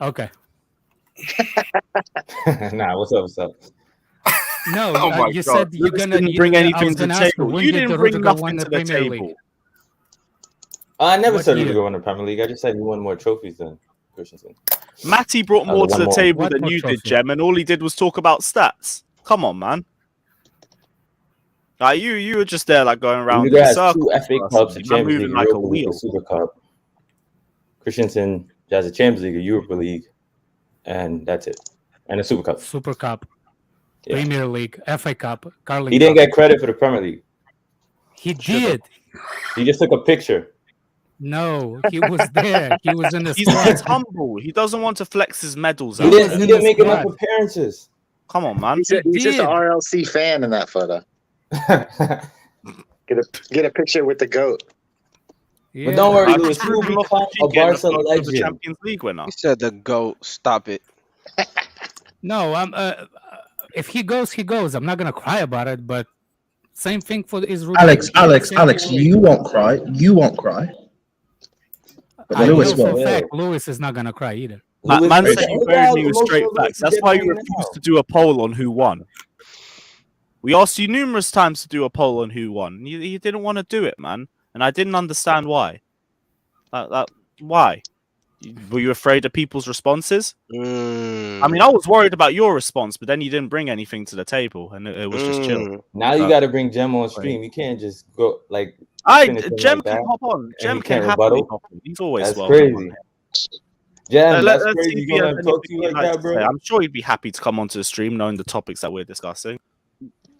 Okay. Nah, what's up? No, Oh my you God. said you're Lewis gonna didn't bring I anything was to the gonna ask table. when You did didn't the bring Rudiger win nothing the to the Premier table. League? I never What said year? Rudiger won the Premier League. I just said he won more trophies than Christensen. Matty brought more to one the more. table What than more you trophy? did, Jem, and all he did was talk about stats. Come on, man. Like you were just there, like going around Rudiger in has circles. 2 FA Cups, a Man Champions moving League, like a Europa League, a wheel. Super Cup. Christensen has a Champions League, a Europa League, and that's it. And a Super Cup. Super Cup, Yeah. Premier League, FA Cup, Carling He didn't Cup. get credit for the Premier League. He did. He just took a picture. No, he was there. He was in the He's squad. humble. He doesn't want to flex his medals He out. didn't in the make enough squad. appearances. Come on, man. He's just did. an RLC fan in that photo. Get a picture with the GOAT. Yeah. But don't worry, I Lewis. just He will threw him off become the a cheek and Barca the legend. Champions League winner. He said the GOAT. Stop it. No, if he goes, he goes. I'm not gonna cry about it, but same thing for his Rudiger. Alex, you won't cry. You won't cry. But I Lewis know for a will. fact Lewis is not gonna cry either. Man Lewis- said you Look buried how me with straight emotional facts. Lewis That's is why you getting refused now. to do a poll on who won. We asked you numerous times to do a poll on who won. You didn't want to do it, man. And I didn't understand why. Why? Were you afraid of people's responses? I mean, I was worried about your response, but then you didn't bring anything to the table, and it was just chill. Now you got to bring Jem on stream. You can't just go like. finish him Jem like can that, hop on. and Jem he can can't happily rebuttal. hop on. He's always That's welcome. crazy. Jam, Let's that's see crazy. if You he gonna has let him talk to anything you he'd like like that, to bro? say. I'm sure he'd be happy to come onto the stream, knowing the topics that we're discussing.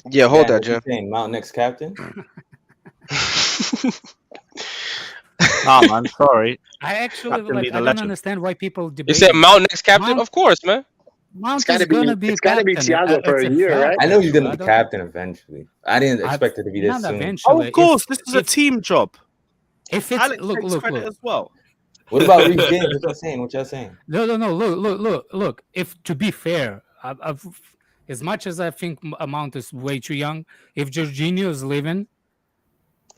Yeah, hold Jam, that, what you Jam. saying? Mount next captain? Ah, man, sorry. I actually Captain like. be the I don't legend. understand why people You debate said it. Mount next captain? Mount, Of course, man. Mount is gonna be It's gotta be captain. Thiago for It's a a year, fact. right? I know he's gonna I be don't. captain eventually. I didn't expect it to be this Not soon. eventually. Of course, this is a If team job. if it's Alex look takes look credit look. as well. What about Reece James? What y'all saying? What y'all saying? No. Look. If to be fair, as much as I think Mount is way too young, if Jorginho is leaving,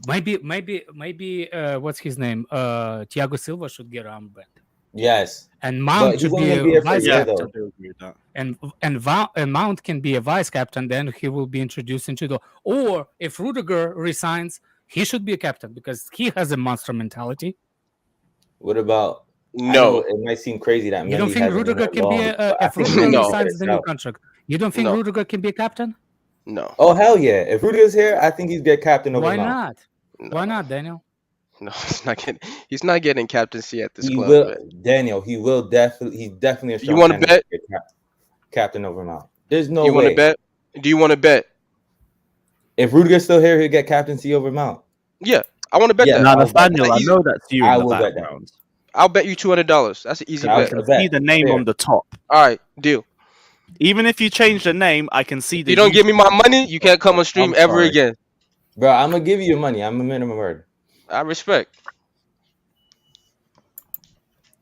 maybe what's his name? Thiago Silva should get armband. Yes, And but Mount he's should only be gonna be a here for a vice year Yeah, I though. captain, do agree with that. and Mount can be a vice captain. Then he will be introduced into the. Or if Rudiger resigns, he should be a captain because he has a monster mentality. What about? I know No. it might seem crazy that You don't Mendy think hasn't been Rudiger that can be long, but I if think Rudiger Mendy No. can resigns the new out. contract? You don't think No. Rudiger can be a captain? No. Oh hell yeah! If Rudiger's here, I think he's get captain over Why Mount. not? No. Why not, Daniel? No, he's not getting captaincy at this He club. will, Man. Daniel. He will definitely. He's definitely a You strong want to candidate bet? to get captain over Mount. There's no You want to way. bet? Do you want to bet? If Rudiger's still here, he'll get captaincy over Mount. Yeah, I want to bet Yes, that. Now, I'll bet Nathaniel, that. I Easy. know that's you in I the will bet that. background. I'll bet you $200. That's an easy I bet. can A bet. see the name Fair. on the top. All right, deal. Even if you change the name, I can see If the. you don't give me my money, you can't come on stream I'm ever sorry. again. Bro, I'm gonna give you your money. I'm a minimum word. I respect.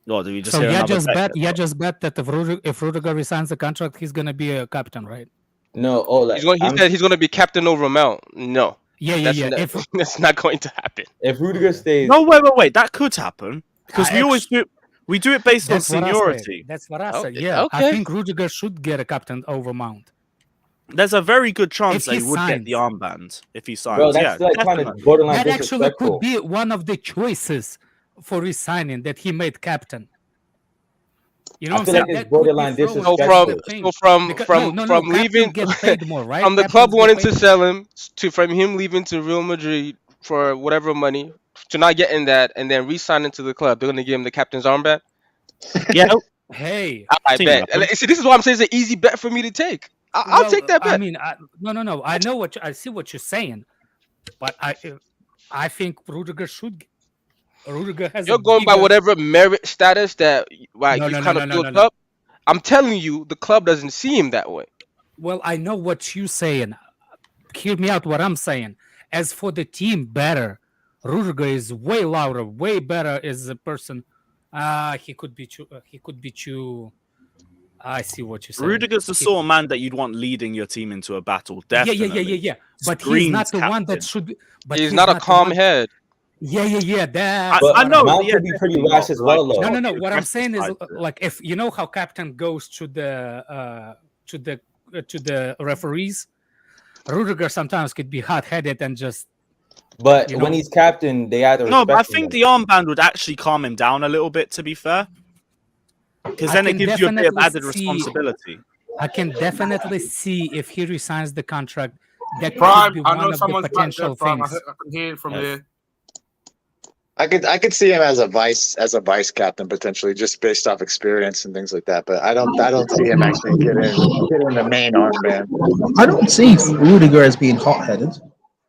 Oh, do we just So hear yeah, another just bet? bet. Yeah, just bet that if Rudiger resigns the contract, he's gonna be a captain, right? No, oh, like He said he's going to be captain over Mount. No, Yeah. that's not going to happen. if Rudiger stays, No, wait. That could happen because we always do. We do it based on That's what I said. seniority. That's what I said. Okay, Yeah, I okay. think Rudiger should get a captain over Mount. There's a very good chance If that he he would get the signs. armband if he signs. bro, Yeah, that's like kind of definitely. borderline That actually disrespectful. could be one of the choices for resigning that he made captain. You know I what feel I'm like saying? it's That could be borderline thrown So disrespectful. from leaving get paid more, right? from the Captains club get wanting paid to more. sell him from him leaving to Real Madrid for whatever money to not getting that and then re-signing to the club. They're going to give him the captain's armband. Yeah. Hey, I Seen bet. that. See, this is why I'm saying it's an easy bet for me to take. I'll take that bet. I mean, no. I know I see what you're saying, but I think Rudiger should. Rudiger has. You're going by whatever merit status that No, you kind of built up. I'm telling you, the club doesn't see him that way. Well, I know what you're saying. Hear me out. What I'm saying. As for the team, better. Rudiger is way louder, way better as a person. He could be too. I see what you're saying. Rudiger's the sort of man that you'd want leading your team into a battle. Definitely. Yeah. But Screams he's not the one that captain. should be. But He's not a calm head. Yeah. That. But I know. Mount Yeah, could be pretty definitely rash not as well, like- though. No. What I'm saying is, Aggressive side to it. like, if you know how captain goes to the referees, Rudiger sometimes could be hot-headed and just. But You when know- he's captain, they either No, but I respect think him. the armband would actually calm him down a little bit, to be fair. Because then it can gives you a bit of definitely added see- responsibility. I can definitely see if he resigns the contract, that Prime, could be I one know of the someone's back potential there, Prime. things. I can hear it from Yeah. here. I could see him as a vice captain potentially, just based off experience and things like that. But I don't see him actually getting the main armband. I don't see Rudiger as being hot-headed.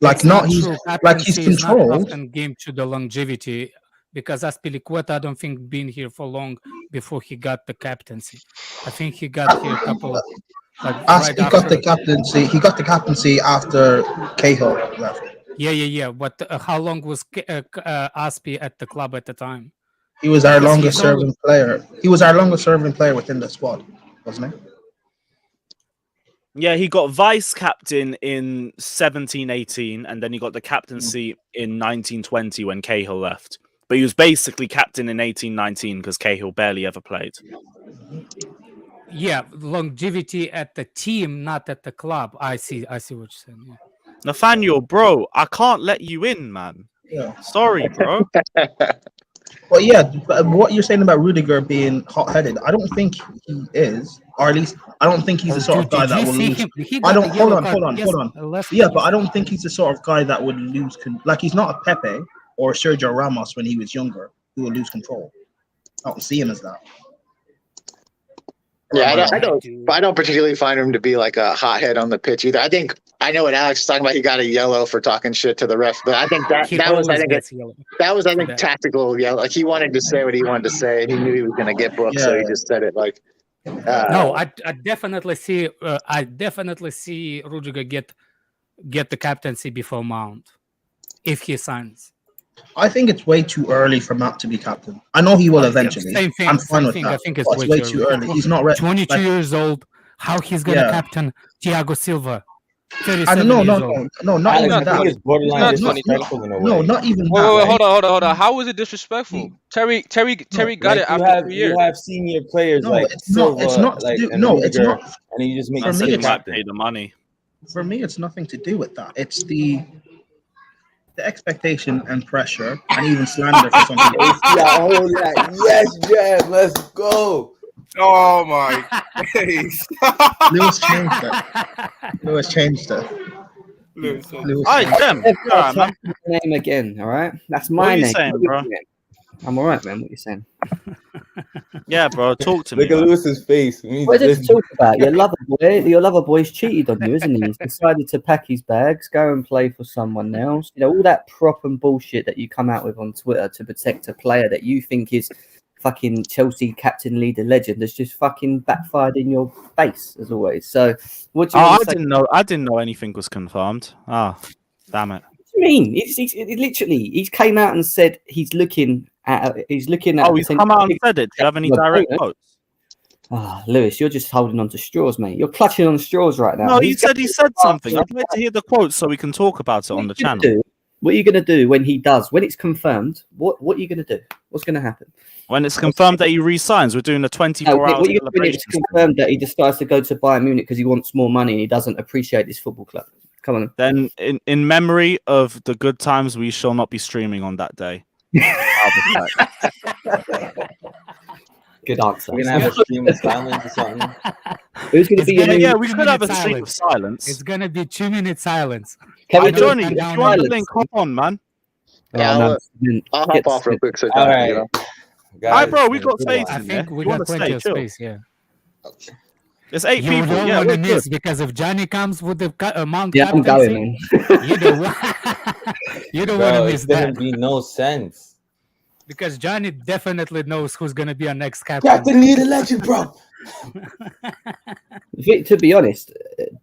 Like It's not not he's true. like he's Captaincy is not controlled. often game to the longevity, because Azpilicueta, I don't think been here for long before he got the captaincy. I think he got here a couple of He got the captaincy. He got the captaincy after Cahill left. Yeah. But how long was Aspi at the club at the time? He was our Because longest he's only- serving player. He was our longest serving player within the squad, wasn't he? Yeah, he got vice captain in 17-18, and then he got the captaincy in 19-20 when Cahill left. But he was basically captain in 18-19 because Cahill barely ever played. Yeah, longevity at the team, not at the club. I see what you're saying. Yeah. Nathaniel, bro, I can't let you in, man. Yeah. Sorry, bro. Well, yeah. But what you're saying about Rudiger being hot-headed, I don't think he is, or at least I don't think he's the sort of guy that will lose. I don't. Hold on. Yeah, but I don't think he's the sort of guy that would lose. Like he's not a Pepe or Sergio Ramos when he was younger, who will lose control. I don't see him as that. Yeah, I don't particularly find him to be like a hothead on the pitch either. I know what Alex is talking about. He got a yellow for talking shit to the ref, but I think that was tactical yellow. Like he wanted to say what he wanted to say, and he knew he was going to get booked, so he just said it. Like, no, I definitely see. I definitely see Rudiger get the captaincy before Mount if he signs. I think it's way too early for Matt to be captain. I know he will eventually. Same thing. I'm fine with thing. that. I think it's way too early. He's not ready. 22 years old. How he's gonna captain Thiago Silva? 37 no, Alex, not even I think that. it's borderline disrespectful in a way. No, not even that. Wait, hold on. How was it disrespectful? Terry got it after 3 years. You have senior players Silva, it's not. It's not. And you just make for him me, pay the money. For me, it's nothing to do with that. It's the expectation and pressure and even slander for some people. Yes, Jeff, let's go. Oh my days. Lewis changed it. Name again, all right? That's my what are you name. Saying, bro? I'm all right, man. What are you saying? Yeah, bro. Talk to me. Look at Lewis's face. What did you talk about? Your lover boy's cheated on you, isn't he? He's decided to pack his bags, go and play for someone else. You know, all that prop and bullshit that you come out with on Twitter to protect a player that you think is fucking Chelsea captain, leader, legend has just fucking backfired in your face as always. So what do you I didn't know anything was confirmed. Damn it. What do you mean? He came out and said he's looking at. He's come out and said it. Do you have any direct quotes? Lewis, you're just holding on to straws, mate. You're clutching on straws right now. No, he said something. I'd like to hear the quotes so we can talk about it on the channel. What are you going to do when he does? When it's confirmed, what are you going to do? What's going to happen? When it's confirmed that he resigns, we're doing a 24-hour What are you going to do when it's confirmed that he decides to go to Bayern Munich because he wants more money and he doesn't appreciate this football club? Come on. Then, in memory of the good times, we shall not be streaming on that day. Good answer. We're gonna have a stream of silence or something. Who's gonna be? We could have a stream of silence. It's gonna be 2-minute silence. Johnny, if you want the link, hop on, man. I'll hop off real quick. All right, guys, bro, we got space. I think we got plenty of space. Yeah. There's 8 people. Don't Yeah, want to miss because if Johnny comes with the Mount I'm going, man. You don't want to miss that. There'd be no sense. Because Johnny definitely knows who's going to be our next captain. Captain need a legend, bro. To be honest,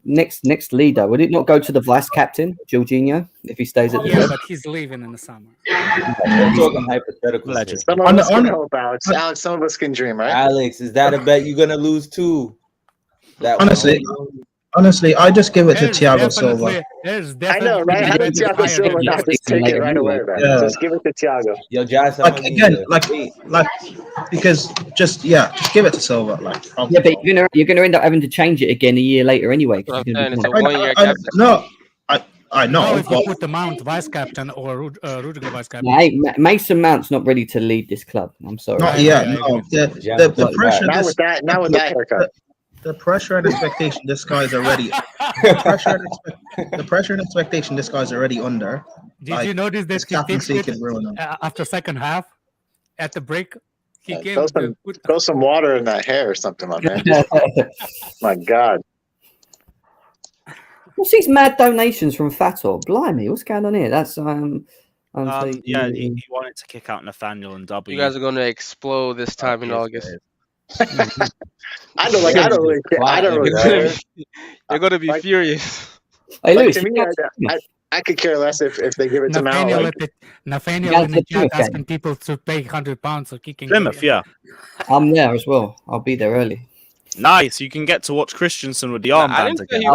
next leader, would it not go to the vice captain, Jorginho, if he stays at the club? But he's leaving in the summer. I'm talking hypothetical. Some of us can hope, Alex. Some of us can dream, right? Alex, is that a bet you're going to lose too? Honestly, I just give it to Thiago Silva. I know, right? How did Thiago Silva not just take it right away, man? Yeah. Just give it to Thiago. Yo, Jazz, because just give it to Silva. But you're gonna end up having to change it again a year later anyway. I know. If you put the Mount vice captain or Rudiger vice captain. Mason Mount's not ready to lead this club. I'm sorry. Not yet. No. The pressure. Not with that haircut. The pressure and expectation this guy's already. The pressure and expectation this guy's already under. Did you notice that captaincy could ruin him after second half? At the break, he gave throw some water in that hair or something, my man. My God. What's these mad donations from Fator? Blimey, what's going on here? That's he wanted to kick out Nathaniel and W. You guys are going to explode this time in August. I don't really care. You're going to be furious. Hey, Lewis, to me, I could care less if they give it to Mount. Nathaniel in the chat asking people to pay £100 for kicking. Plymouth, yeah. I'm there as well. I'll be there early. Nice. You can get to watch Christensen with the armbands again. He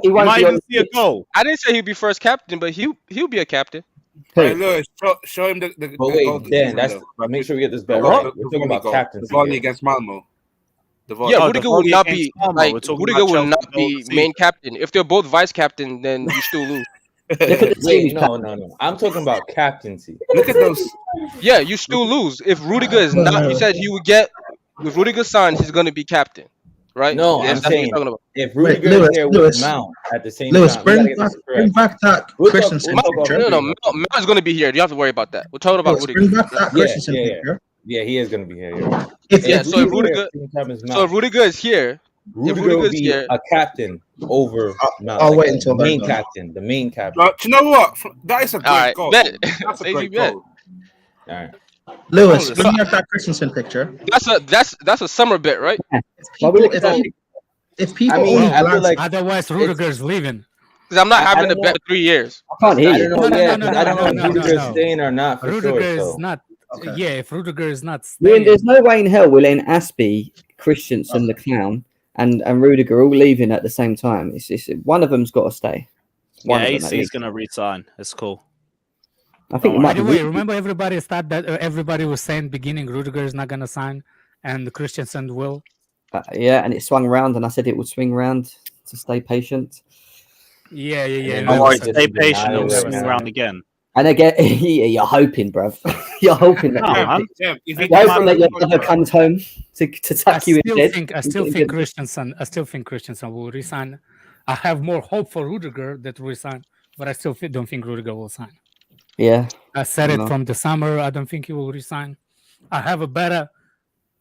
might even see a goal. I didn't say he'd be first captain, but he'll be a captain. Hey, Lewis, show him the but wait, Dan, make sure we get this bet right. We're talking about captains. The volley against Malmo. Yeah, Rudiger will not be Rudiger will not be main captain. If they're both vice captain, then you still lose. Wait, no. I'm talking about captaincy. Look at those. Yeah, you still lose. If Rudiger is not, you said he would get. If Rudiger signs, he's going to be captain, right? No, I'm saying if Rudiger is here with Mount at the same time, bring back that Christensen picture. No, Mount is going to be here. You don't have to worry about that. We're talking about Rudiger. Bring back that Christensen picture. Yeah, he is going to be here. Yeah. So if Rudiger is here, Rudiger will be a captain over. I'll wait until the main captain. The main captain. Do you know what? That is a great goal. Bet. That's a Easy great bet. goal. All right. Lewis, when you have that Christensen picture, that's a summer bet, right? If people, I feel like otherwise Rudiger's leaving. Because I'm not having to bet for 3 years. I can't hear you. I don't know if Rudiger's staying or not for Rudiger sure. is So. not. Okay. Yeah, if Rudiger is not staying, There's no way in hell we'll end Aspie, Christensen, the clown, and Rudiger all leaving at the same time. It's one of them's got to stay. AC's going to resign. It's cool. I think. By the way, remember everybody thought that everybody was saying beginning Rudiger is not going to sign, and Christensen will. Yeah, and it swung round, and I said it would swing round to stay patient. Yeah. Don't worry, stay patient. It'll swing around again. And again, you're hoping, bruv. You're hoping that. You're hoping that your brother comes home to tuck you in bed. I still think Christensen will resign. I have more hope for Rudiger that will resign, but I still don't think Rudiger will sign. Yeah, I said it from the summer. I don't think he will resign. I have a better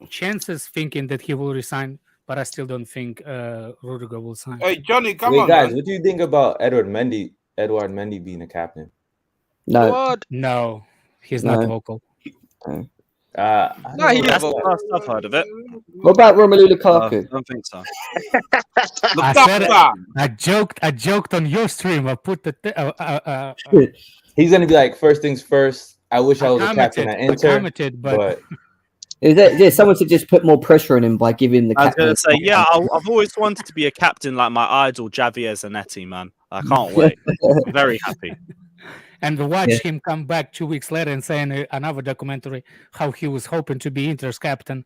chances thinking that he will resign, but I still don't think Rudiger will sign. Hey, Johnny, come on, guys. man. What do you think about Edouard Mendy being a captain? No, he's not vocal. No, that's the first I've heard of it. What about Romelu Lukaku? I don't think so. I joked on your stream. I put the. He's gonna be like, first things first. I wish I was a captain at Inter, but is there someone to just put more pressure on him by giving the? I was gonna say, I've always wanted to be a captain like my idol Javier Zanetti, man. I can't wait. I'm very happy. And watch him come back 2 weeks later and say in another documentary how he was hoping to be Inter's captain.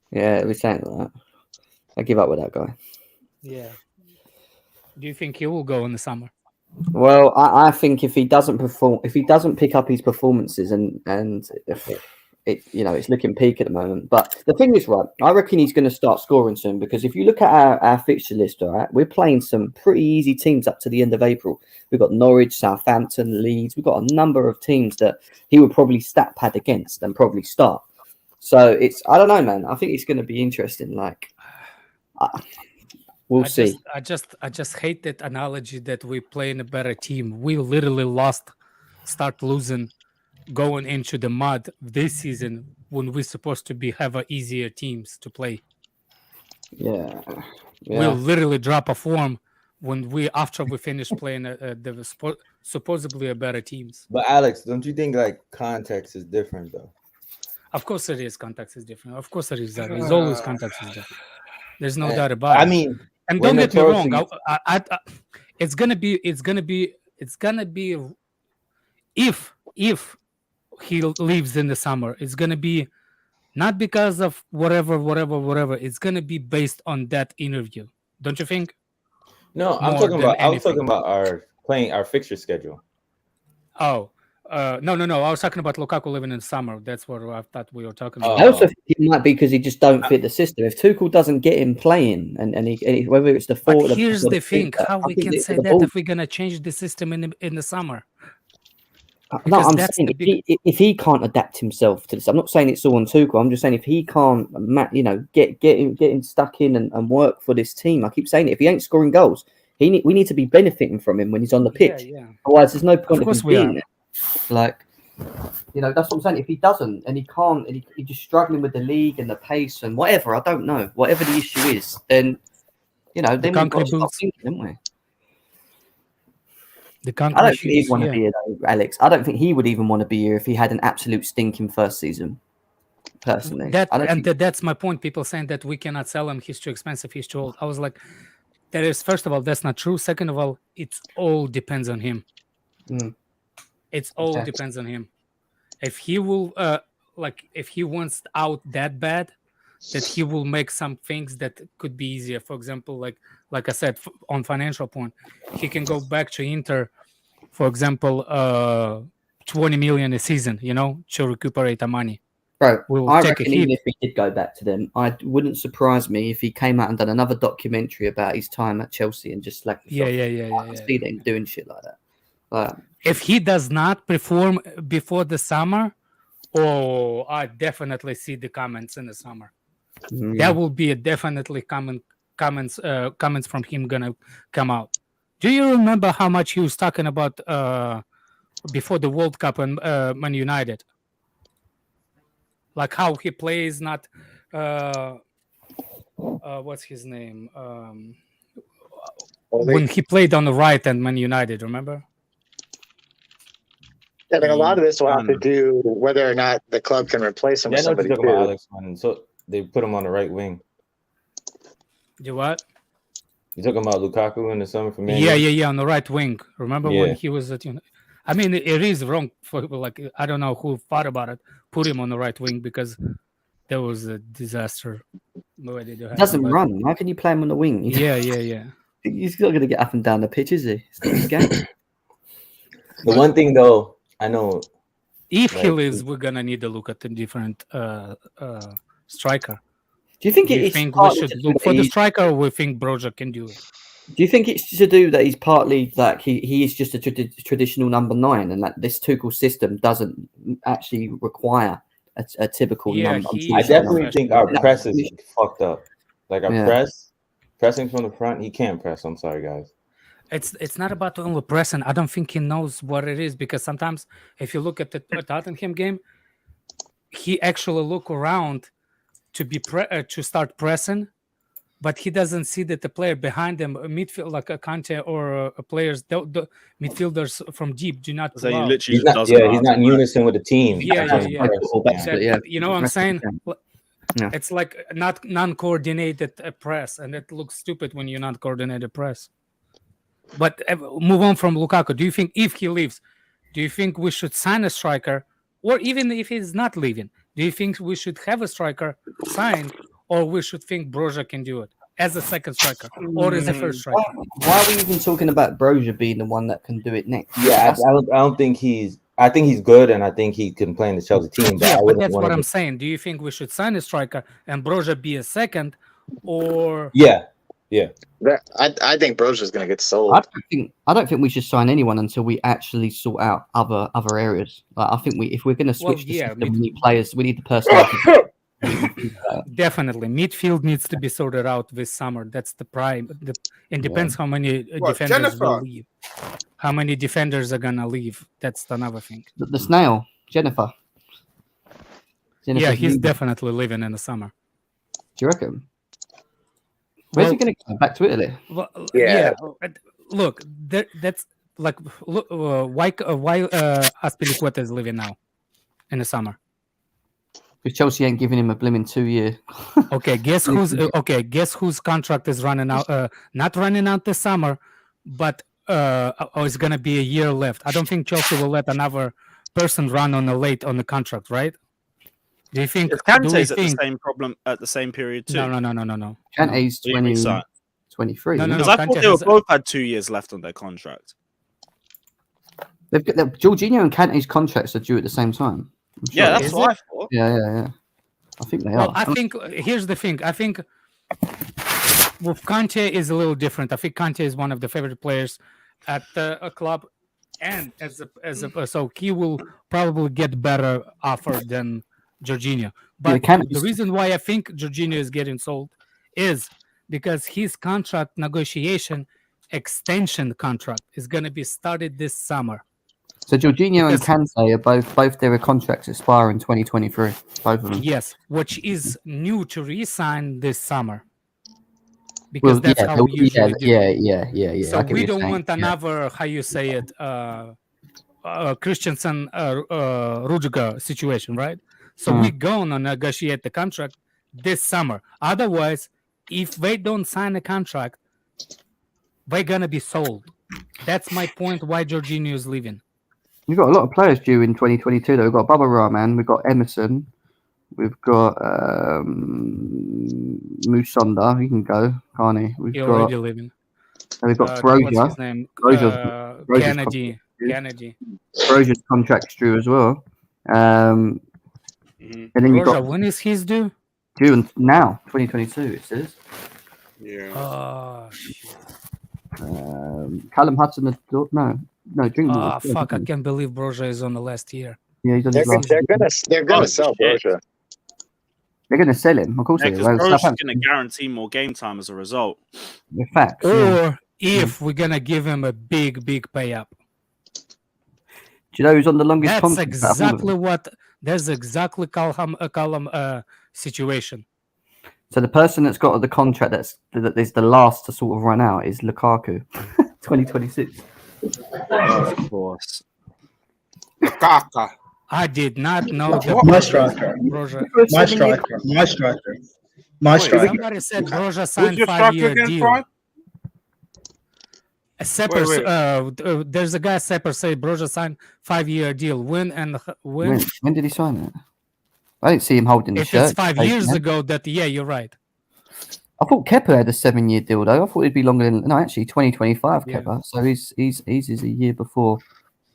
Yeah, we're saying that. I give up with that guy. Yeah. Do you think he will go in the summer? Well, I think if he doesn't perform, if he doesn't pick up his performances, and it's looking peak at the moment. But the thing is, right, I reckon he's going to start scoring soon, because if you look at our fixture list, all right, we're playing some pretty easy teams up to the end of April. We've got Norwich, Southampton, Leeds. We've got a number of teams that he would probably stat pad against and probably start. So I don't know, man. I think it's going to be interesting. Like, we'll see. I just hate that analogy that we play in a better team. We literally start losing, going into the mud this season when we're supposed to have easier teams to play. Yeah. We'll literally drop a form after we finish playing supposedly a better teams. But Alex, don't you think like context is different though? Of course it is. Context is different. Of course it is. There's always context is different. There's no doubt about it. I mean, and don't get me wrong. It's gonna be if he leaves in the summer, it's gonna be not because of whatever. It's gonna be based on that interview. Don't you think? No, I was talking about our fixture schedule. Oh, no. I was talking about Lukaku living in the summer. That's what I thought we were talking about. I also think it might be because he just don't fit the system. If Tuchel doesn't get him playing, and he whether it's the four. But here's the thing: how we can say that if we're gonna change the system in the summer? No, I'm saying if he can't adapt himself to this, I'm not saying it's all on Tuchel. I'm just saying if he can't, get him stuck in and work for this team. I keep saying it. If he ain't scoring goals, we need to be benefiting from him when he's on the pitch. Yeah. Otherwise, there's no point of him being there. Like, that's what I'm saying. If he doesn't and he can't, and he's just struggling with the league and the pace and whatever, I don't know, whatever the issue is, then then we've got to stop thinking, haven't we? I don't think he'd want to be here, though, Alex. I don't think he would even want to be here if he had an absolute stinking first season. Personally, that's my point. People saying that we cannot sell him. He's too expensive. He's too old. I was like, first of all, that's not true. Second of all, it all depends on him. It all depends on him. If he will, if he wants out that bad, that he will make some things that could be easier. For example, like I said, on financial point, he can go back to Inter, for example, 20 million a season, to recuperate the money. Bro, I reckon even if he did go back to them, it wouldn't surprise me if he came out and done another documentary about his time at Chelsea and just slacked Yeah. I see them doing shit like that. If he does not perform before the summer, Oh, I definitely see the comments in the summer. That will be a definitely comments from him gonna come out. Do you remember how much he was talking about before the World Cup and Man United? Like how he plays, not what's his name? When he played on the right and Man United, remember? I mean, a lot of this will have to do whether or not the club can replace him Yeah, with I know what somebody you're talking about, too. Alex, man. So they put him on the right wing. You what? You talking about Lukaku in the summer for Man Yeah, U? on the right wing. Remember when he was at? I mean, it is wrong for like I don't know who thought about it. Put him on the right wing because that was a disaster. He doesn't run. How can you play him on the wing? Yeah. He's not going to get up and down the pitch, is he? It's not his game. The one thing though, I know. If he leaves, we're gonna need to look at a different striker. Do you think we should look for the striker, or we think Broja can do it? Do you think it's to do that he's partly like he is just a traditional number 9, and that this Tuchel system doesn't actually require a typical number? I definitely think our press is fucked up. Like our pressing from the front, he can't press. I'm sorry, guys. It's not about only pressing. I don't think he knows what it is, because sometimes if you look at the Tottenham game, he actually look around to be to start pressing, but he doesn't see that the player behind him, a midfield like a Kante or players, the midfielders from deep do not. So he's not in unison with the team. Yeah. You know what I'm saying? Yeah. It's like not non-coordinated press, and it looks stupid when you're not coordinated press. But move on from Lukaku. Do you think if he leaves, do you think we should sign a striker, or even if he's not leaving, do you think we should have a striker signed, or we should think Broja can do it as a second striker or as a first striker? Why are we even talking about Broja being the one that can do it next? Yeah, I don't think he's. I think he's good, and I think he can play in the Chelsea team. But that's what I'm saying. Do you think we should sign a striker and Broja be a second, or? Yeah. I think Broja's going to get sold. I don't think we should sign anyone until we actually sort out other areas. Like, I think if we're going to switch the system, we need players. We need the personality. Definitely, midfield needs to be sorted out this summer. That's the prime. It depends how many defenders will leave. How many defenders are gonna leave? That's another thing. The snail, Jennifer. Yeah, he's definitely leaving in the summer. Do you reckon? Where's he going to go? Back to Italy? Well, look, that's like why Azpilicueta is leaving now in the summer? Because Chelsea ain't giving him a blimmin' 2 year. Guess whose contract is running out? Not running out this summer, but it's gonna be a year left. I don't think Chelsea will let another person run on the contract, right? Do you think Kante's at the same problem at the same period too? No. Kante's 23. No. Because I thought they both had 2 years left on their contract. They've got Jorginho and Kante's contracts are due at the same time. Sure. Yeah, that's what I thought. Yeah. I think they are. I think here's the thing. I think with Kante is a little different. I think Kante is one of the favorite players at a club, and so he will probably get better offer than Jorginho. But the reason why I think Jorginho is getting sold is because his contract negotiation extension contract is going to be started this summer. So Jorginho and Kante are both their contracts expire in 2023. Both of them. Yes, which is new to re-sign this summer. Because that's how we usually do. Yeah. So we don't want another, how you say it, Christensen Rudiger situation, right? So we're going to negotiate the contract this summer. Otherwise, if they don't sign a contract, they're going to be sold. That's my point why Jorginho is leaving. We've got a lot of players due in 2022, though. We've got Baba Rahman, we've got Emerson, we've got Musonda, he can go, can't he? We've already leaving. We've got Broja. What's his name? Kennedy. Broja's contract's due as well. And then you've got, when is his due? Due now, 2022, it says. Yeah. Oh, shit. Callum Hudson-Odoi, no, Drinkwater. Oh, fuck, I can't believe Broja is on the last year. Yeah, he's on his last. They're gonna sell Broja. They're going to sell him, of course. Yeah, They because will. Broja's Southampton. going to guarantee more game time as a result. The facts. Or Yeah. if we're gonna give him a big pay up. Do you know who's on the longest That's contract? exactly what. That's exactly Callum situation. So the person that's got the contract that is the last to sort of run out is Lukaku, 2026. Of course. Lukaku. I did not know that. My striker. Broja. My striker. My striker. My striker. Somebody said Broja Who's signed your 5-year striker again, deal. Brian? Sepper, there's a guy Sepper said Broja signed 5-year deal. When When did he sign it? I didn't see him holding the if shirt. it's 5 years ago, that you're right. I thought Kepa had a 7-year deal though. I thought it'd be longer than actually 2025 Yeah. Kepa. So he's a year before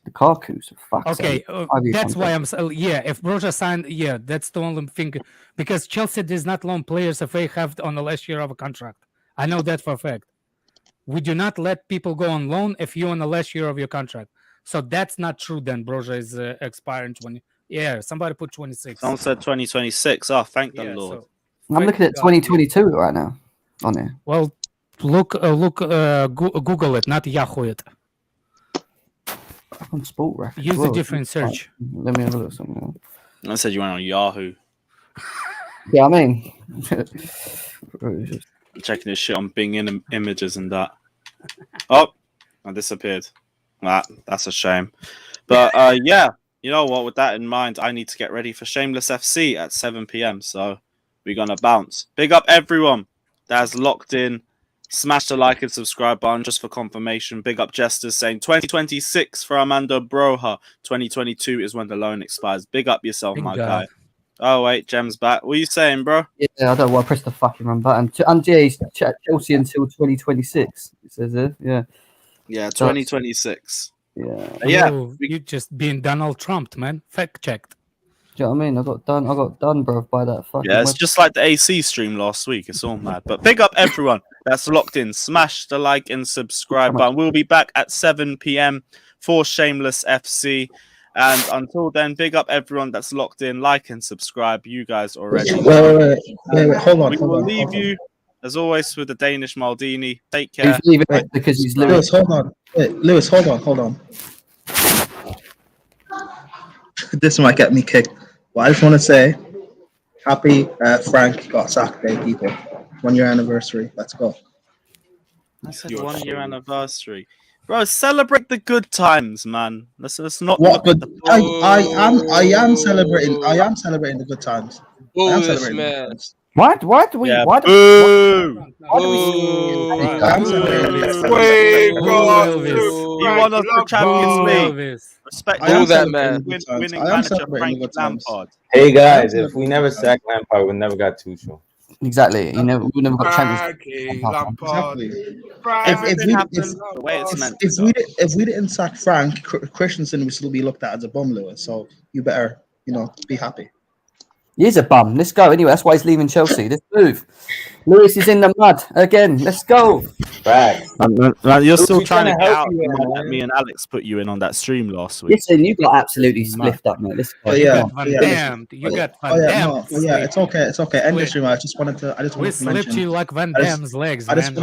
Lukaku. So fuck. Okay, that's why I'm. If Broja signed, that's the only thing because Chelsea does not loan players if they have on the last year of a contract. I know that for a fact. We do not let people go on loan if you're on the last year of your contract. So that's not true. Then Broja is expiring 20. Yeah, somebody put 26. Someone said 2026. Oh, thank the Lord. I'm looking at 2022 right now on there. Well, Google it, not Yahoo it. On Sport Rack. Use a different search. Let me have a look somewhere. I said you went on Yahoo. Yeah, I mean, I'm checking this shit on Bing images and that. Oh, I disappeared. That's a shame. But yeah, you know what? With that in mind, I need to get ready for Shameless FC at 7 p.m. So we're gonna bounce. Big up everyone that's locked in. Smash the like and subscribe button just for confirmation. Big up Jesters saying 2026 for Armando Broja. 2022 is when the loan expires. Big up yourself, my guy. Oh wait, Jem's back. What are you saying, bro? Yeah, I don't want to press the fucking run button. And he's Chelsea until 2026. It says there. Yeah. Yeah, 2026. Yeah. Oh, you just being Donald Trump, man. Fact checked. Do you know what I mean? I got done, bro, by that fucking. Yeah, it's just like the AC stream last week. It's all mad. But big up everyone that's locked in. Smash the like and subscribe button. We'll be back at 7 p.m. for Shameless FC. And until then, big up everyone that's locked in. Like and subscribe. You guys already. Wait. Hold on. We will leave you, as always, with the Danish Maldini. Take care. He's leaving it because he's Lewis, hold on. Wait, Lewis, hold on. This might get me kicked. Well, I just want to say, happy Frank got sacked day, people. 1 year anniversary. Let's go. I said 1 year anniversary. Bro, celebrate the good times, man. Let's not. What good? I am celebrating. I am celebrating the good times. I am celebrating the good times. Why do we? Yeah, Why do you want us to Champions League? Respect that man. Winning manager Frank Lampard. Hey guys, if we never sacked Lampard, we never got Tuchel. Exactly. We never got Champions League. If we didn't sack Frank, Christensen would still be looked at as a bum, Lewis. So you better, be happy. He is a bum. Let's go. Anyway, that's why he's leaving Chelsea. Let's move. Lewis is in the mud again. Let's go. Right. You're still trying to get out. Me and Alex put you in on that stream last week. Listen, you got absolutely spliffed up, mate. Let's go. You got Van Damme. It's okay. End the stream. I just wanted to mention you like Van Damme's legs. I just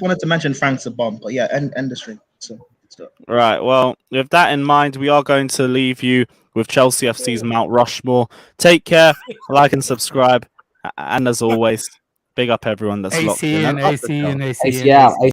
wanted to mention Frank's a bum. But yeah, end the stream. So let's go. Right. Well, with that in mind, we are going to leave you with Chelsea FC's Mount Rushmore. Take care, like and subscribe, and as always, big up everyone that's locked in. AC. AC out.